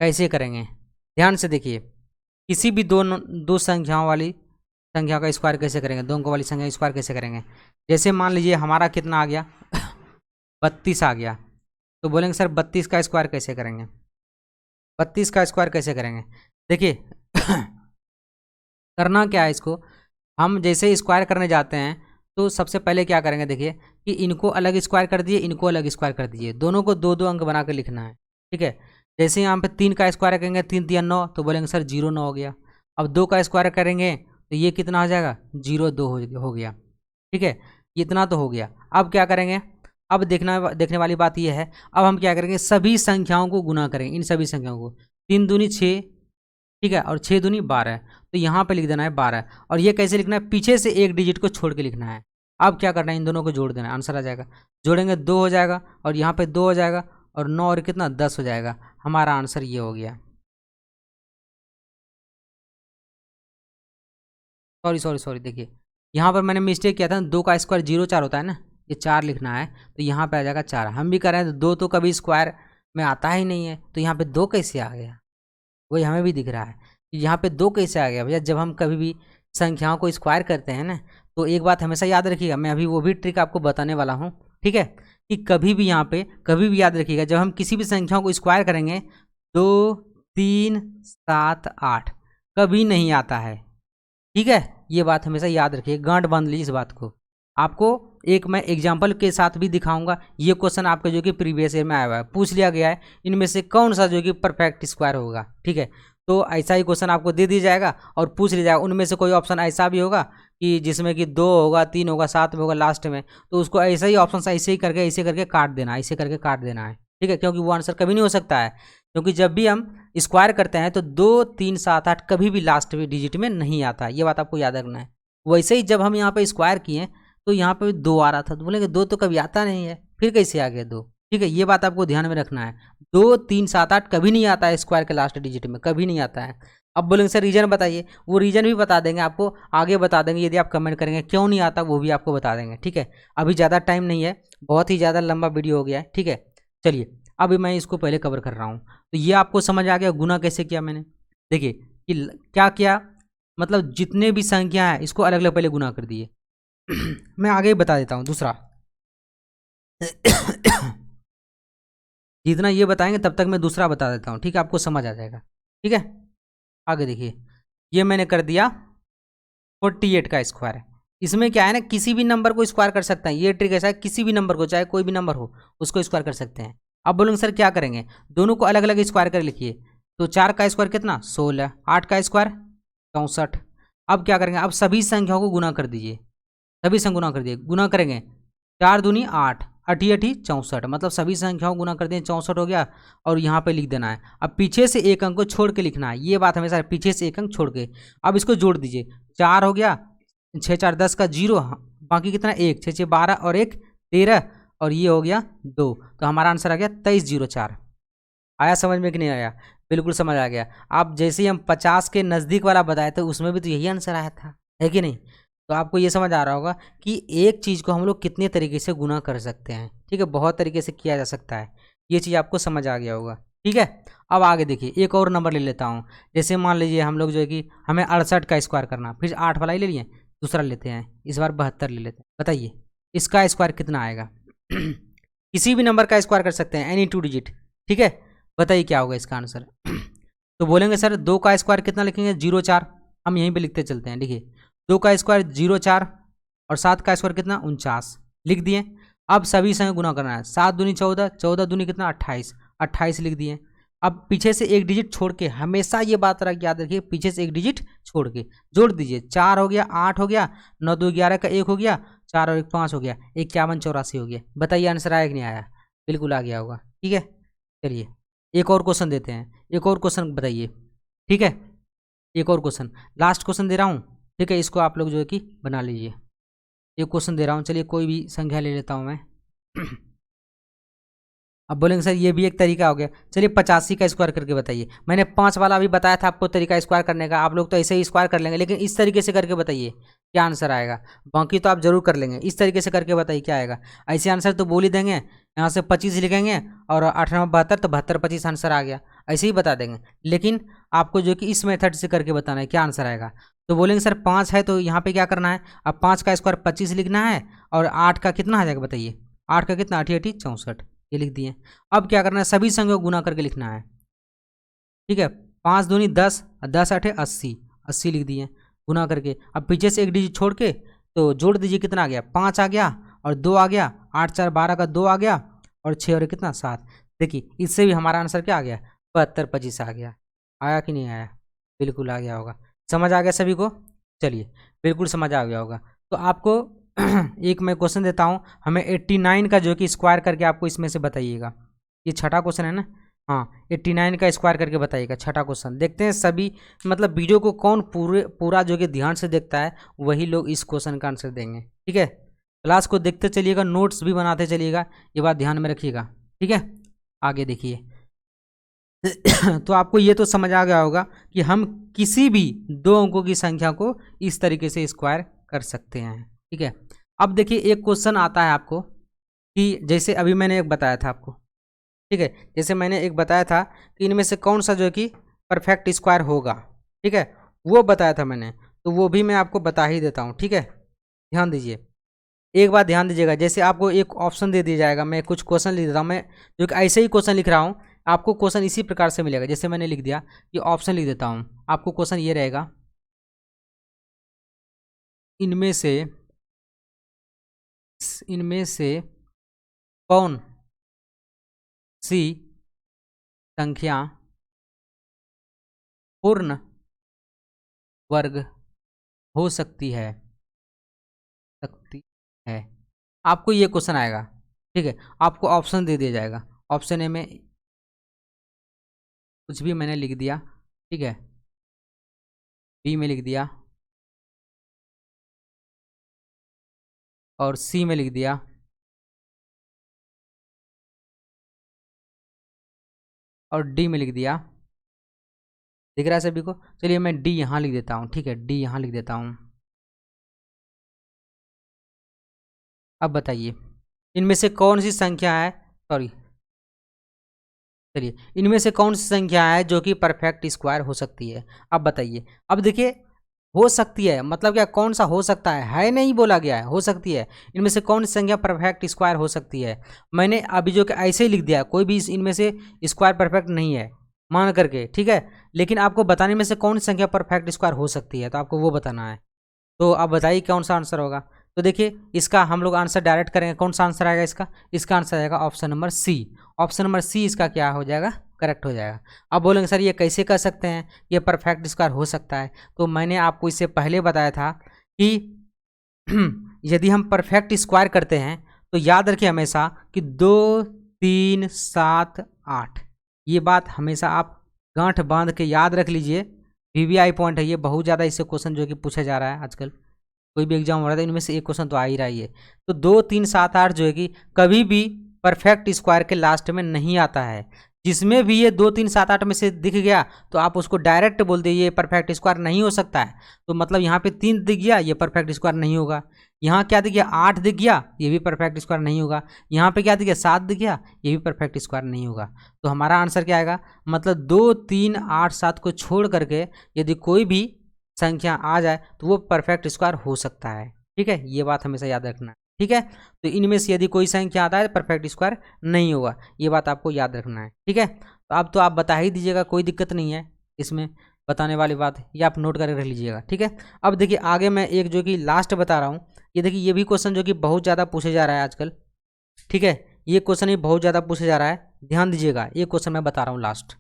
कैसे करेंगे, ध्यान से देखिए, किसी भी दो संख्याओं वाली संख्या का स्क्वायर कैसे करेंगे, दो अंकों वाली संख्या स्क्वायर कैसे करेंगे। जैसे मान लीजिए हमारा कितना आ गया 32 आ गया, तो बोलेंगे सर 32 का स्क्वायर कैसे करेंगे, 32 का स्क्वायर कैसे करेंगे, देखिए करना क्या है, इसको हम जैसे ही स्क्वायर करने जाते हैं तो सबसे पहले क्या करेंगे, देखिए कि इनको अलग स्क्वायर कर दिए, इनको अलग स्क्वायर कर दिए, दोनों को दो दो अंक बना कर लिखना है। ठीक है, जैसे यहाँ पे 3 का स्क्वायर करेंगे, 3 तिया 9, तो बोलेंगे सर 0 9 हो गया। अब 2 का स्क्वायर करेंगे तो ये कितना हो जाएगा, 0 2 हो गया। ठीक है, इतना तो हो गया। अब क्या करेंगे, अब देखने वाली बात यह है, अब हम क्या करेंगे, सभी संख्याओं को गुना करेंगे, इन सभी संख्याओं को। 3 दूनी 6, ठीक है, और 6 दूनी 12, तो यहाँ पे लिख देना है 12। और ये कैसे लिखना है, पीछे से एक डिजिट को छोड़ के लिखना है। अब क्या करना है, इन दोनों को जोड़ देना है, आंसर आ जाएगा। जोड़ेंगे 2 हो जाएगा, और यहाँ पे 2 हो जाएगा, और 9 और कितना 10 हो जाएगा। हमारा आंसर ये हो गया। सॉरी देखिए, यहाँ पर मैंने मिस्टेक किया था, 2 का स्क्वायर 0 4 होता है ना, ये 4 लिखना है, तो यहाँ पे आ जाएगा 4। हम भी कर रहे हैं तो 2 तो कभी स्क्वायर में आता ही नहीं है, तो यहाँ पे 2 कैसे आ गया, वही हमें भी दिख रहा है कि यहाँ पे 2 कैसे आ गया भैया। जब हम कभी भी संख्याओं को स्क्वायर करते हैं ना, तो एक बात हमेशा याद रखिएगा, मैं अभी वो भी ट्रिक आपको बताने वाला हूँ। ठीक है, कि कभी भी यहाँ पे कभी भी याद रखिएगा, जब हम किसी भी संख्याओं को स्क्वायर करेंगे, 2 3 7 8 कभी नहीं आता है। ठीक है, ये बात हमेशा याद रखिए, गांठ बांध लीजिए इस बात को। आपको एक मैं एग्जाम्पल के साथ भी दिखाऊंगा। ये क्वेश्चन आपका जो कि प्रीवियस ईयर में आया हुआ है, पूछ लिया गया है, इनमें से कौन सा जो कि परफेक्ट स्क्वायर होगा। ठीक है, तो ऐसा ही क्वेश्चन आपको दे दी जाएगा और पूछ लिया जाएगा, उनमें से कोई ऑप्शन ऐसा भी होगा कि जिसमें कि 2 होगा, 3 होगा, 7 में होगा लास्ट में, तो उसको ऐसा ही ऑप्शन ऐसे करके काट देना, ऐसे करके काट देना है। ठीक है, क्योंकि वो आंसर कभी नहीं हो सकता है, क्योंकि जब भी हम स्क्वायर करते हैं तो 2 3 7 8 कभी भी लास्ट में डिजिट में नहीं आता, ये बात आपको याद रखना है। वैसे ही जब हम यहाँ पे स्क्वायर किए तो यहाँ पे 2 आ रहा था, तो बोलेंगे 2 तो कभी आता नहीं है, फिर कैसे आ गया 2। ठीक है, ये बात आपको ध्यान में रखना है, 2 3 7 8 कभी नहीं आता है स्क्वायर के लास्ट डिजिट में, कभी नहीं आता है। अब बोलेंगे सर रीजन बताइए, वो रीजन भी बता देंगे आपको, आगे बता देंगे, यदि आप कमेंट करेंगे क्यों नहीं आता वो भी आपको बता देंगे। ठीक है, अभी ज़्यादा टाइम नहीं है, बहुत ही ज़्यादा लंबा वीडियो हो गया है। ठीक है, चलिए अभी मैं इसको पहले कवर कर रहा हूँ। तो ये आपको समझ आ गया गुना कैसे किया मैंने। देखिए कि क्या किया, मतलब जितने भी संख्या है इसको अलग अलग पहले गुना कर दिए। मैं आगे ही बता देता हूँ दूसरा। जितना ये बताएंगे तब तक मैं दूसरा बता देता हूँ, ठीक है, आपको समझ आ जाएगा। ठीक है, आगे देखिए, ये मैंने कर दिया 48 का स्क्वायर। इसमें क्या है ना, किसी भी नंबर को स्क्वायर कर सकते हैं, ये ट्रिक ऐसा है, किसी भी नंबर को, चाहे कोई भी नंबर हो, उसको स्क्वायर कर सकते हैं। अब बोलूँगा सर क्या करेंगे, दोनों को अलग अलग स्क्वायर कर लिखिए। तो 4 का स्क्वायर कितना 16, 8 का स्क्वायर 64। अब क्या करेंगे, अब सभी संख्याओं को गुना कर दीजिए, सभी संख्या गुना कर दिए, गुना करेंगे 4 दूनी 8, 8 8 64, मतलब सभी संख्याओं गुना कर दिए, 64 हो गया। और यहाँ पे लिख देना है, अब पीछे से एक अंक को छोड़ के लिखना है, ये बात हमेशा, पीछे से एक अंक छोड़ के। अब इसको जोड़ दीजिए, 4 हो गया, 6 4 10 का 0, बाकी कितना 1, 6 6 12 और 1 13, और ये हो गया 2, तो हमारा आंसर आ गया 2304। आया समझ में कि नहीं आया, बिल्कुल समझ आ गया। आप जैसे ही हम 50 के नज़दीक वाला बताए थे उसमें भी तो यही आंसर आया था, है कि नहीं। तो आपको ये समझ आ रहा होगा कि एक चीज़ को हम लोग कितने तरीके से गुना कर सकते हैं। ठीक है, बहुत तरीके से किया जा सकता है, ये चीज़ आपको समझ आ गया होगा। ठीक है, अब आगे देखिए, एक और नंबर ले लेता हूँ। जैसे मान लीजिए हम लोग जो है कि हमें 68 का स्क्वायर करना, फिर 8 वाला ही ले लिए, दूसरा लेते हैं, इस बार 72 ले लेते हैं। बताइए इसका स्क्वायर कितना आएगा। किसी भी नंबर का स्क्वायर कर सकते हैं, एनी 2 डिजिट। ठीक है, बताइए क्या होगा इसका आंसर। तो बोलेंगे सर 2 का स्क्वायर कितना लिखेंगे, 0 4, हम यहीं पे लिखते चलते हैं। देखिए 2 का स्क्वायर 0 4, और 7 का स्क्वायर कितना 49, लिख दिए। अब सभी संग गुना करना है, 7 दूनी 14, 14 दूनी कितना 28, 28 लिख दिए। अब पीछे से एक डिजिट छोड़ के, हमेशा ये बात याद रखिए, पीछे से एक डिजिट छोड़ के जोड़ दीजिए। 4 हो गया, 8 हो गया, 9 2 11 का 1 हो गया, 4 और 1 5 हो गया, 51 84 हो गया। बताइए आंसर आया कि नहीं आया, बिल्कुल आ गया होगा। ठीक है, चलिए एक और क्वेश्चन देते हैं, एक और क्वेश्चन बताइए। ठीक है, एक और क्वेश्चन, लास्ट क्वेश्चन दे रहा हूँ। ठीक है, इसको आप लोग जो है कि बना लीजिए। एक क्वेश्चन दे रहा हूँ, चलिए कोई भी संख्या ले लेता हूँ मैं। अब बोलेंगे सर ये भी एक तरीका हो गया, चलिए 85 का स्क्वायर करके बताइए। मैंने 5 वाला अभी बताया था आपको तरीका स्क्वायर करने का, आप लोग तो ऐसे ही स्क्वायर कर लेंगे, लेकिन इस तरीके से करके बताइए क्या आंसर आएगा। बाकी तो आप जरूर कर लेंगे, इस तरीके से करके बताइए क्या आएगा। ऐसे आंसर तो बोल ही देंगे, यहाँ से 25 लिखेंगे और 8 9 72, तो 72 25 आंसर आ गया, ऐसे ही बता देंगे। लेकिन आपको जो कि इस मेथड से करके बताना है क्या आंसर आएगा। तो बोलेंगे सर 5 है तो यहाँ पे क्या करना है, अब 5 का स्क्वायर 25 लिखना है, और 8 का कितना आ जाएगा बताइए, 8 का कितना 8 8 64, ये लिख दिए। अब क्या करना है, सभी संख्या को गुना करके लिखना है। ठीक है, 5 दूनी 10, 10 8 80, 80 लिख दिए गुना करके। अब पीछे से एक डिजिट छोड़ के तो जोड़ दीजिए, कितना आ गया, 5 आ गया और 2 आ गया, 8 4 12 का 2 आ गया और 6 और कितना 7। देखिए इससे भी हमारा आंसर क्या आ गया, 72 25 आ गया। आया कि नहीं आया, बिल्कुल आ गया होगा। समझ आ गया सभी को, चलिए बिल्कुल समझ आ गया होगा। तो आपको एक मैं क्वेश्चन देता हूँ, हमें 89 का जो कि स्क्वायर करके आपको इसमें से बताइएगा। ये छठा क्वेश्चन है ना, हाँ 89 का स्क्वायर करके बताइएगा, छठा क्वेश्चन। देखते हैं सभी मतलब वीडियो को कौन पूरा जो कि ध्यान से देखता है वही लोग इस क्वेश्चन का आंसर देंगे। ठीक है, क्लास को देखते चलिएगा, नोट्स भी बनाते चलिएगा, ये बात ध्यान में रखिएगा। ठीक है, आगे देखिए। तो आपको ये तो समझ आ गया होगा कि हम किसी भी 2 अंकों की संख्या को इस तरीके से स्क्वायर कर सकते हैं। ठीक है, अब देखिए एक क्वेश्चन आता है आपको कि जैसे अभी मैंने एक बताया था आपको, ठीक है, जैसे मैंने एक बताया था कि इनमें से कौन सा जो है कि परफेक्ट स्क्वायर होगा। ठीक है, वो बताया था मैंने, तो वो भी मैं आपको बता ही देता हूँ। ठीक है, ध्यान दीजिए, एक बात ध्यान दीजिएगा, जैसे आपको एक ऑप्शन दे दिया जाएगा, मैं कुछ क्वेश्चन लिख देता हूँ, मैं जो कि ऐसे ही क्वेश्चन लिख रहा हूँ, आपको क्वेश्चन इसी प्रकार से मिलेगा। जैसे मैंने लिख दिया, ये ऑप्शन लिख देता हूँ, आपको क्वेश्चन ये रहेगा, इनमें से कौन सी संख्या पूर्ण वर्ग हो सकती है, आपको ये क्वेश्चन आएगा। ठीक है, आपको ऑप्शन दे दिया जाएगा, ऑप्शन ए में कुछ भी मैंने लिख दिया, ठीक है, बी में लिख दिया और सी में लिख दिया और डी में लिख दिया। दिख रहा है सभी को, चलिए मैं डी यहाँ लिख देता हूँ। ठीक है, डी यहाँ लिख देता हूँ। अब बताइए इनमें से कौन सी संख्या है, सॉरी चलिए इनमें से कौन सी संख्या है जो कि परफेक्ट स्क्वायर हो सकती है। अब बताइए, अब देखिए हो सकती है मतलब क्या, कौन सा हो सकता है नहीं बोला गया है, हो सकती है। इनमें से कौन सी संख्या परफेक्ट स्क्वायर हो सकती है, मैंने अभी जो कि ऐसे ही लिख दिया, कोई भी इनमें से स्क्वायर परफेक्ट नहीं है मान करके। ठीक है, लेकिन आपको बताने में से कौन सी संख्या परफेक्ट स्क्वायर हो सकती है, तो आपको वो बताना है। तो आप बताइए कौन सा आंसर होगा। तो देखिए इसका हम लोग आंसर डायरेक्ट करेंगे, कौन सा आंसर आएगा इसका, इसका आंसर आएगा option number C. Option number C इसका क्या हो जाएगा, करेक्ट हो जाएगा। अब बोलेंगे सर ये कैसे कर सकते हैं, ये परफेक्ट स्क्वायर हो सकता है। तो मैंने आपको इससे पहले बताया था कि यदि हम परफेक्ट स्क्वायर करते हैं तो याद रखिए हमेशा कि 2 3 7 8, ये बात हमेशा आप गांठ बांध के याद रख लीजिए। वीवीआई पॉइंट है ये, बहुत ज़्यादा इससे क्वेश्चन जो कि पूछा जा रहा है आजकल, कोई भी एग्जाम हो रहा है तो इनमें से एक क्वेश्चन तो आ ही रहा ही है। तो 2 3 7 8 जो है कि कभी भी परफेक्ट स्क्वायर के लास्ट में नहीं आता है। जिसमें भी ये 2 3 7 8 में से दिख गया तो आप उसको डायरेक्ट बोल दीजिए ये परफेक्ट स्क्वायर नहीं हो सकता है। तो मतलब यहाँ पे 3 दिख गया, ये परफेक्ट स्क्वायर नहीं होगा। यहाँ क्या दिख गया, 8 दिख गया, ये भी परफेक्ट स्क्वायर नहीं होगा। यहाँ पे क्या दिख गया, 7 दिख गया, ये भी परफेक्ट स्क्वायर नहीं होगा। तो हमारा आंसर क्या आएगा, मतलब 2 3 8 7 को छोड़ करके यदि कोई भी संख्या आ जाए तो वो परफेक्ट स्क्वायर हो सकता है। ठीक है, ये बात हमेशा याद रखना है। ठीक है, तो इनमें से यदि कोई संख्या आता है परफेक्ट स्क्वायर नहीं होगा, ये बात आपको याद रखना है। ठीक है, तो अब तो आप बता ही दीजिएगा, कोई दिक्कत नहीं है इसमें बताने वाली बात, ये आप नोट करके रख लीजिएगा। ठीक है, अब देखिए आगे मैं एक जो कि लास्ट बता रहा हूँ, ये देखिए ये भी क्वेश्चन जो कि बहुत ज़्यादा पूछे जा रहा है आजकल। ठीक है, ये क्वेश्चन ही बहुत ज़्यादा पूछे जा रहा है, ध्यान दीजिएगा, ये क्वेश्चन मैं बता रहा हूँ लास्ट।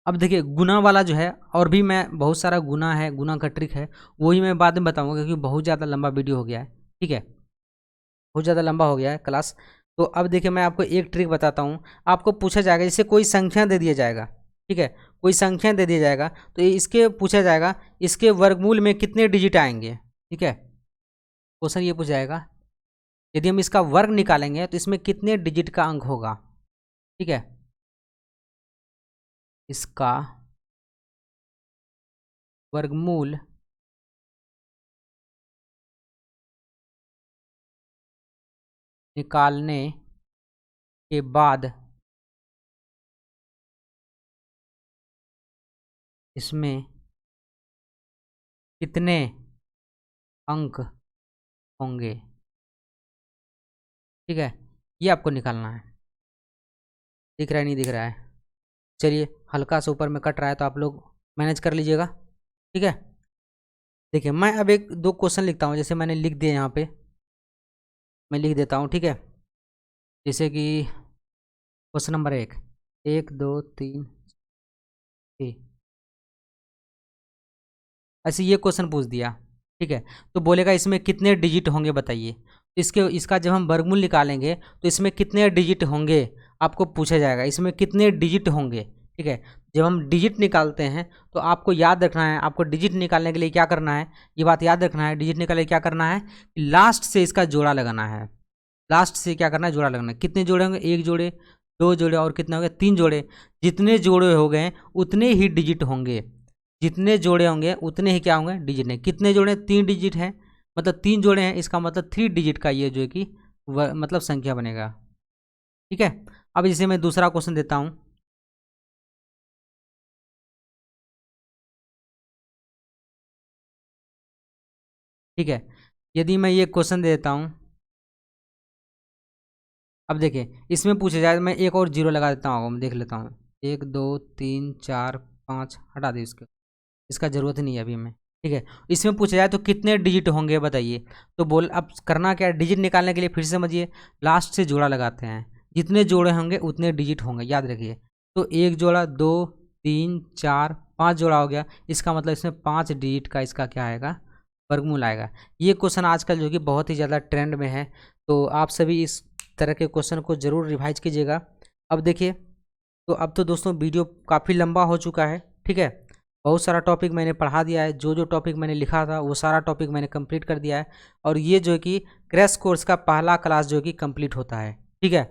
अब देखिए गुना वाला जो है, और भी मैं बहुत सारा गुना है, गुना का ट्रिक है, वही मैं बाद में बताऊंगा क्योंकि बहुत ज़्यादा लंबा वीडियो हो गया है। ठीक है, बहुत ज़्यादा लंबा हो गया है क्लास। तो अब देखिए मैं आपको एक ट्रिक बताता हूँ। आपको पूछा जाएगा, जैसे कोई संख्या दे दिया जाएगा, ठीक है, कोई संख्या दे दिया जाएगा तो इसके पूछा जाएगा इसके वर्गमूल में कितने डिजिट आएंगे। ठीक है, क्वेश्चन ये पूछा जाएगा यदि हम इसका वर्ग निकालेंगे तो इसमें कितने डिजिट का अंक होगा। ठीक है, इसका वर्गमूल निकालने के बाद इसमें कितने अंक होंगे। ठीक है, ये आपको निकालना है। दिख रहा है नहीं दिख रहा है, चलिए हल्का सा ऊपर में कट रहा है तो आप लोग मैनेज कर लीजिएगा। ठीक है, देखिए मैं अब एक दो क्वेश्चन लिखता हूँ, जैसे मैंने लिख दिया यहाँ पे, मैं लिख देता हूँ। ठीक है, जैसे कि क्वेश्चन नंबर 1, 1 2 3 6, ऐसे ये क्वेश्चन पूछ दिया। ठीक है, तो बोलेगा इसमें कितने डिजिट होंगे बताइए। तो इसका जब हम वर्गमूल निकालेंगे तो इसमें कितने डिजिट होंगे आपको पूछा जाएगा, इसमें कितने डिजिट होंगे। ठीक है, जब हम डिजिट निकालते हैं तो आपको याद रखना है, आपको डिजिट निकालने के लिए क्या करना है, ये बात याद रखना है, डिजिट निकालने के लिए क्या करना है कि लास्ट से इसका जोड़ा लगाना है। लास्ट से क्या करना है, जोड़ा लगाना है। कितने जोड़े होंगे, 1 जोड़े, 2 जोड़े और कितने हो गए, 3 जोड़े। जितने जोड़े हो गए उतने ही डिजिट होंगे, जितने जोड़े होंगे उतने ही क्या होंगे, डिजिट है। कितने जोड़े, 3 डिजिट हैं, मतलब 3 जोड़े हैं, इसका मतलब 3 डिजिट का ये जो है कि मतलब संख्या बनेगा। ठीक है, अब इसे मैं दूसरा क्वेश्चन देता हूँ। ठीक है, यदि मैं ये क्वेश्चन दे देता हूँ, अब देखिए इसमें पूछा जाए, मैं एक और जीरो लगा देता हूँ, मैं देख लेता हूँ। 1 2 3 4 5, हटा दे इसके, इसका ज़रूरत नहीं है अभी हमें। ठीक है, इसमें पूछा जाए तो कितने डिजिट होंगे बताइए। तो बोल अब करना क्या है, डिजिट निकालने के लिए फिर से समझिए, लास्ट से जोड़ा लगाते हैं। जितने जोड़े होंगे उतने डिजिट होंगे, याद रखिए। तो 1 जोड़ा, 2 3 4 5 जोड़ा हो गया, इसका मतलब इसमें 5 डिजिट का इसका क्या आएगा, वर्गमूल आएगा। ये क्वेश्चन आजकल जो कि बहुत ही ज़्यादा ट्रेंड में है, तो आप सभी इस तरह के क्वेश्चन को ज़रूर रिवाइज कीजिएगा। अब देखिए, तो अब तो दोस्तों वीडियो काफ़ी लंबा हो चुका है। ठीक है, बहुत सारा टॉपिक मैंने पढ़ा दिया है, जो जो टॉपिक मैंने लिखा था वो सारा टॉपिक मैंने कंप्लीट कर दिया है। और ये जो है कि क्रैश कोर्स का पहला क्लास जो है कि कंप्लीट होता है। ठीक है,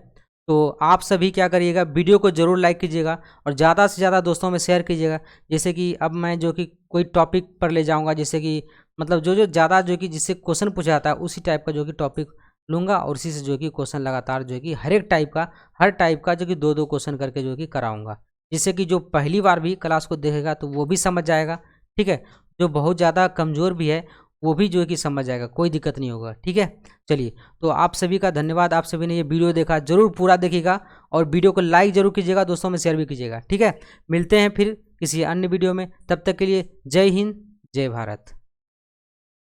तो आप सभी क्या करिएगा, वीडियो को ज़रूर लाइक कीजिएगा और ज़्यादा से ज़्यादा दोस्तों में शेयर कीजिएगा। जैसे कि अब मैं जो कि कोई टॉपिक पर ले जाऊँगा, जैसे कि मतलब जो जो ज़्यादा जो कि जिससे क्वेश्चन पूछा जाता है उसी टाइप का जो कि टॉपिक लूँगा, और उसी से जो कि क्वेश्चन लगातार जो है कि हर टाइप का जो कि 2-2 क्वेश्चन करके जो कि कराऊँगा, जिससे कि जो पहली बार भी क्लास को देखेगा तो वो भी समझ जाएगा। ठीक है, जो बहुत ज़्यादा कमज़ोर भी है वो भी जो है कि समझ जाएगा, कोई दिक्कत नहीं होगा। ठीक है, चलिए, तो आप सभी का धन्यवाद, आप सभी ने ये वीडियो देखा, ज़रूर पूरा देखिएगा और वीडियो को लाइक ज़रूर कीजिएगा, दोस्तों में शेयर भी कीजिएगा। ठीक है, मिलते हैं फिर किसी अन्य वीडियो में, तब तक के लिए जय हिंद, जय भारत।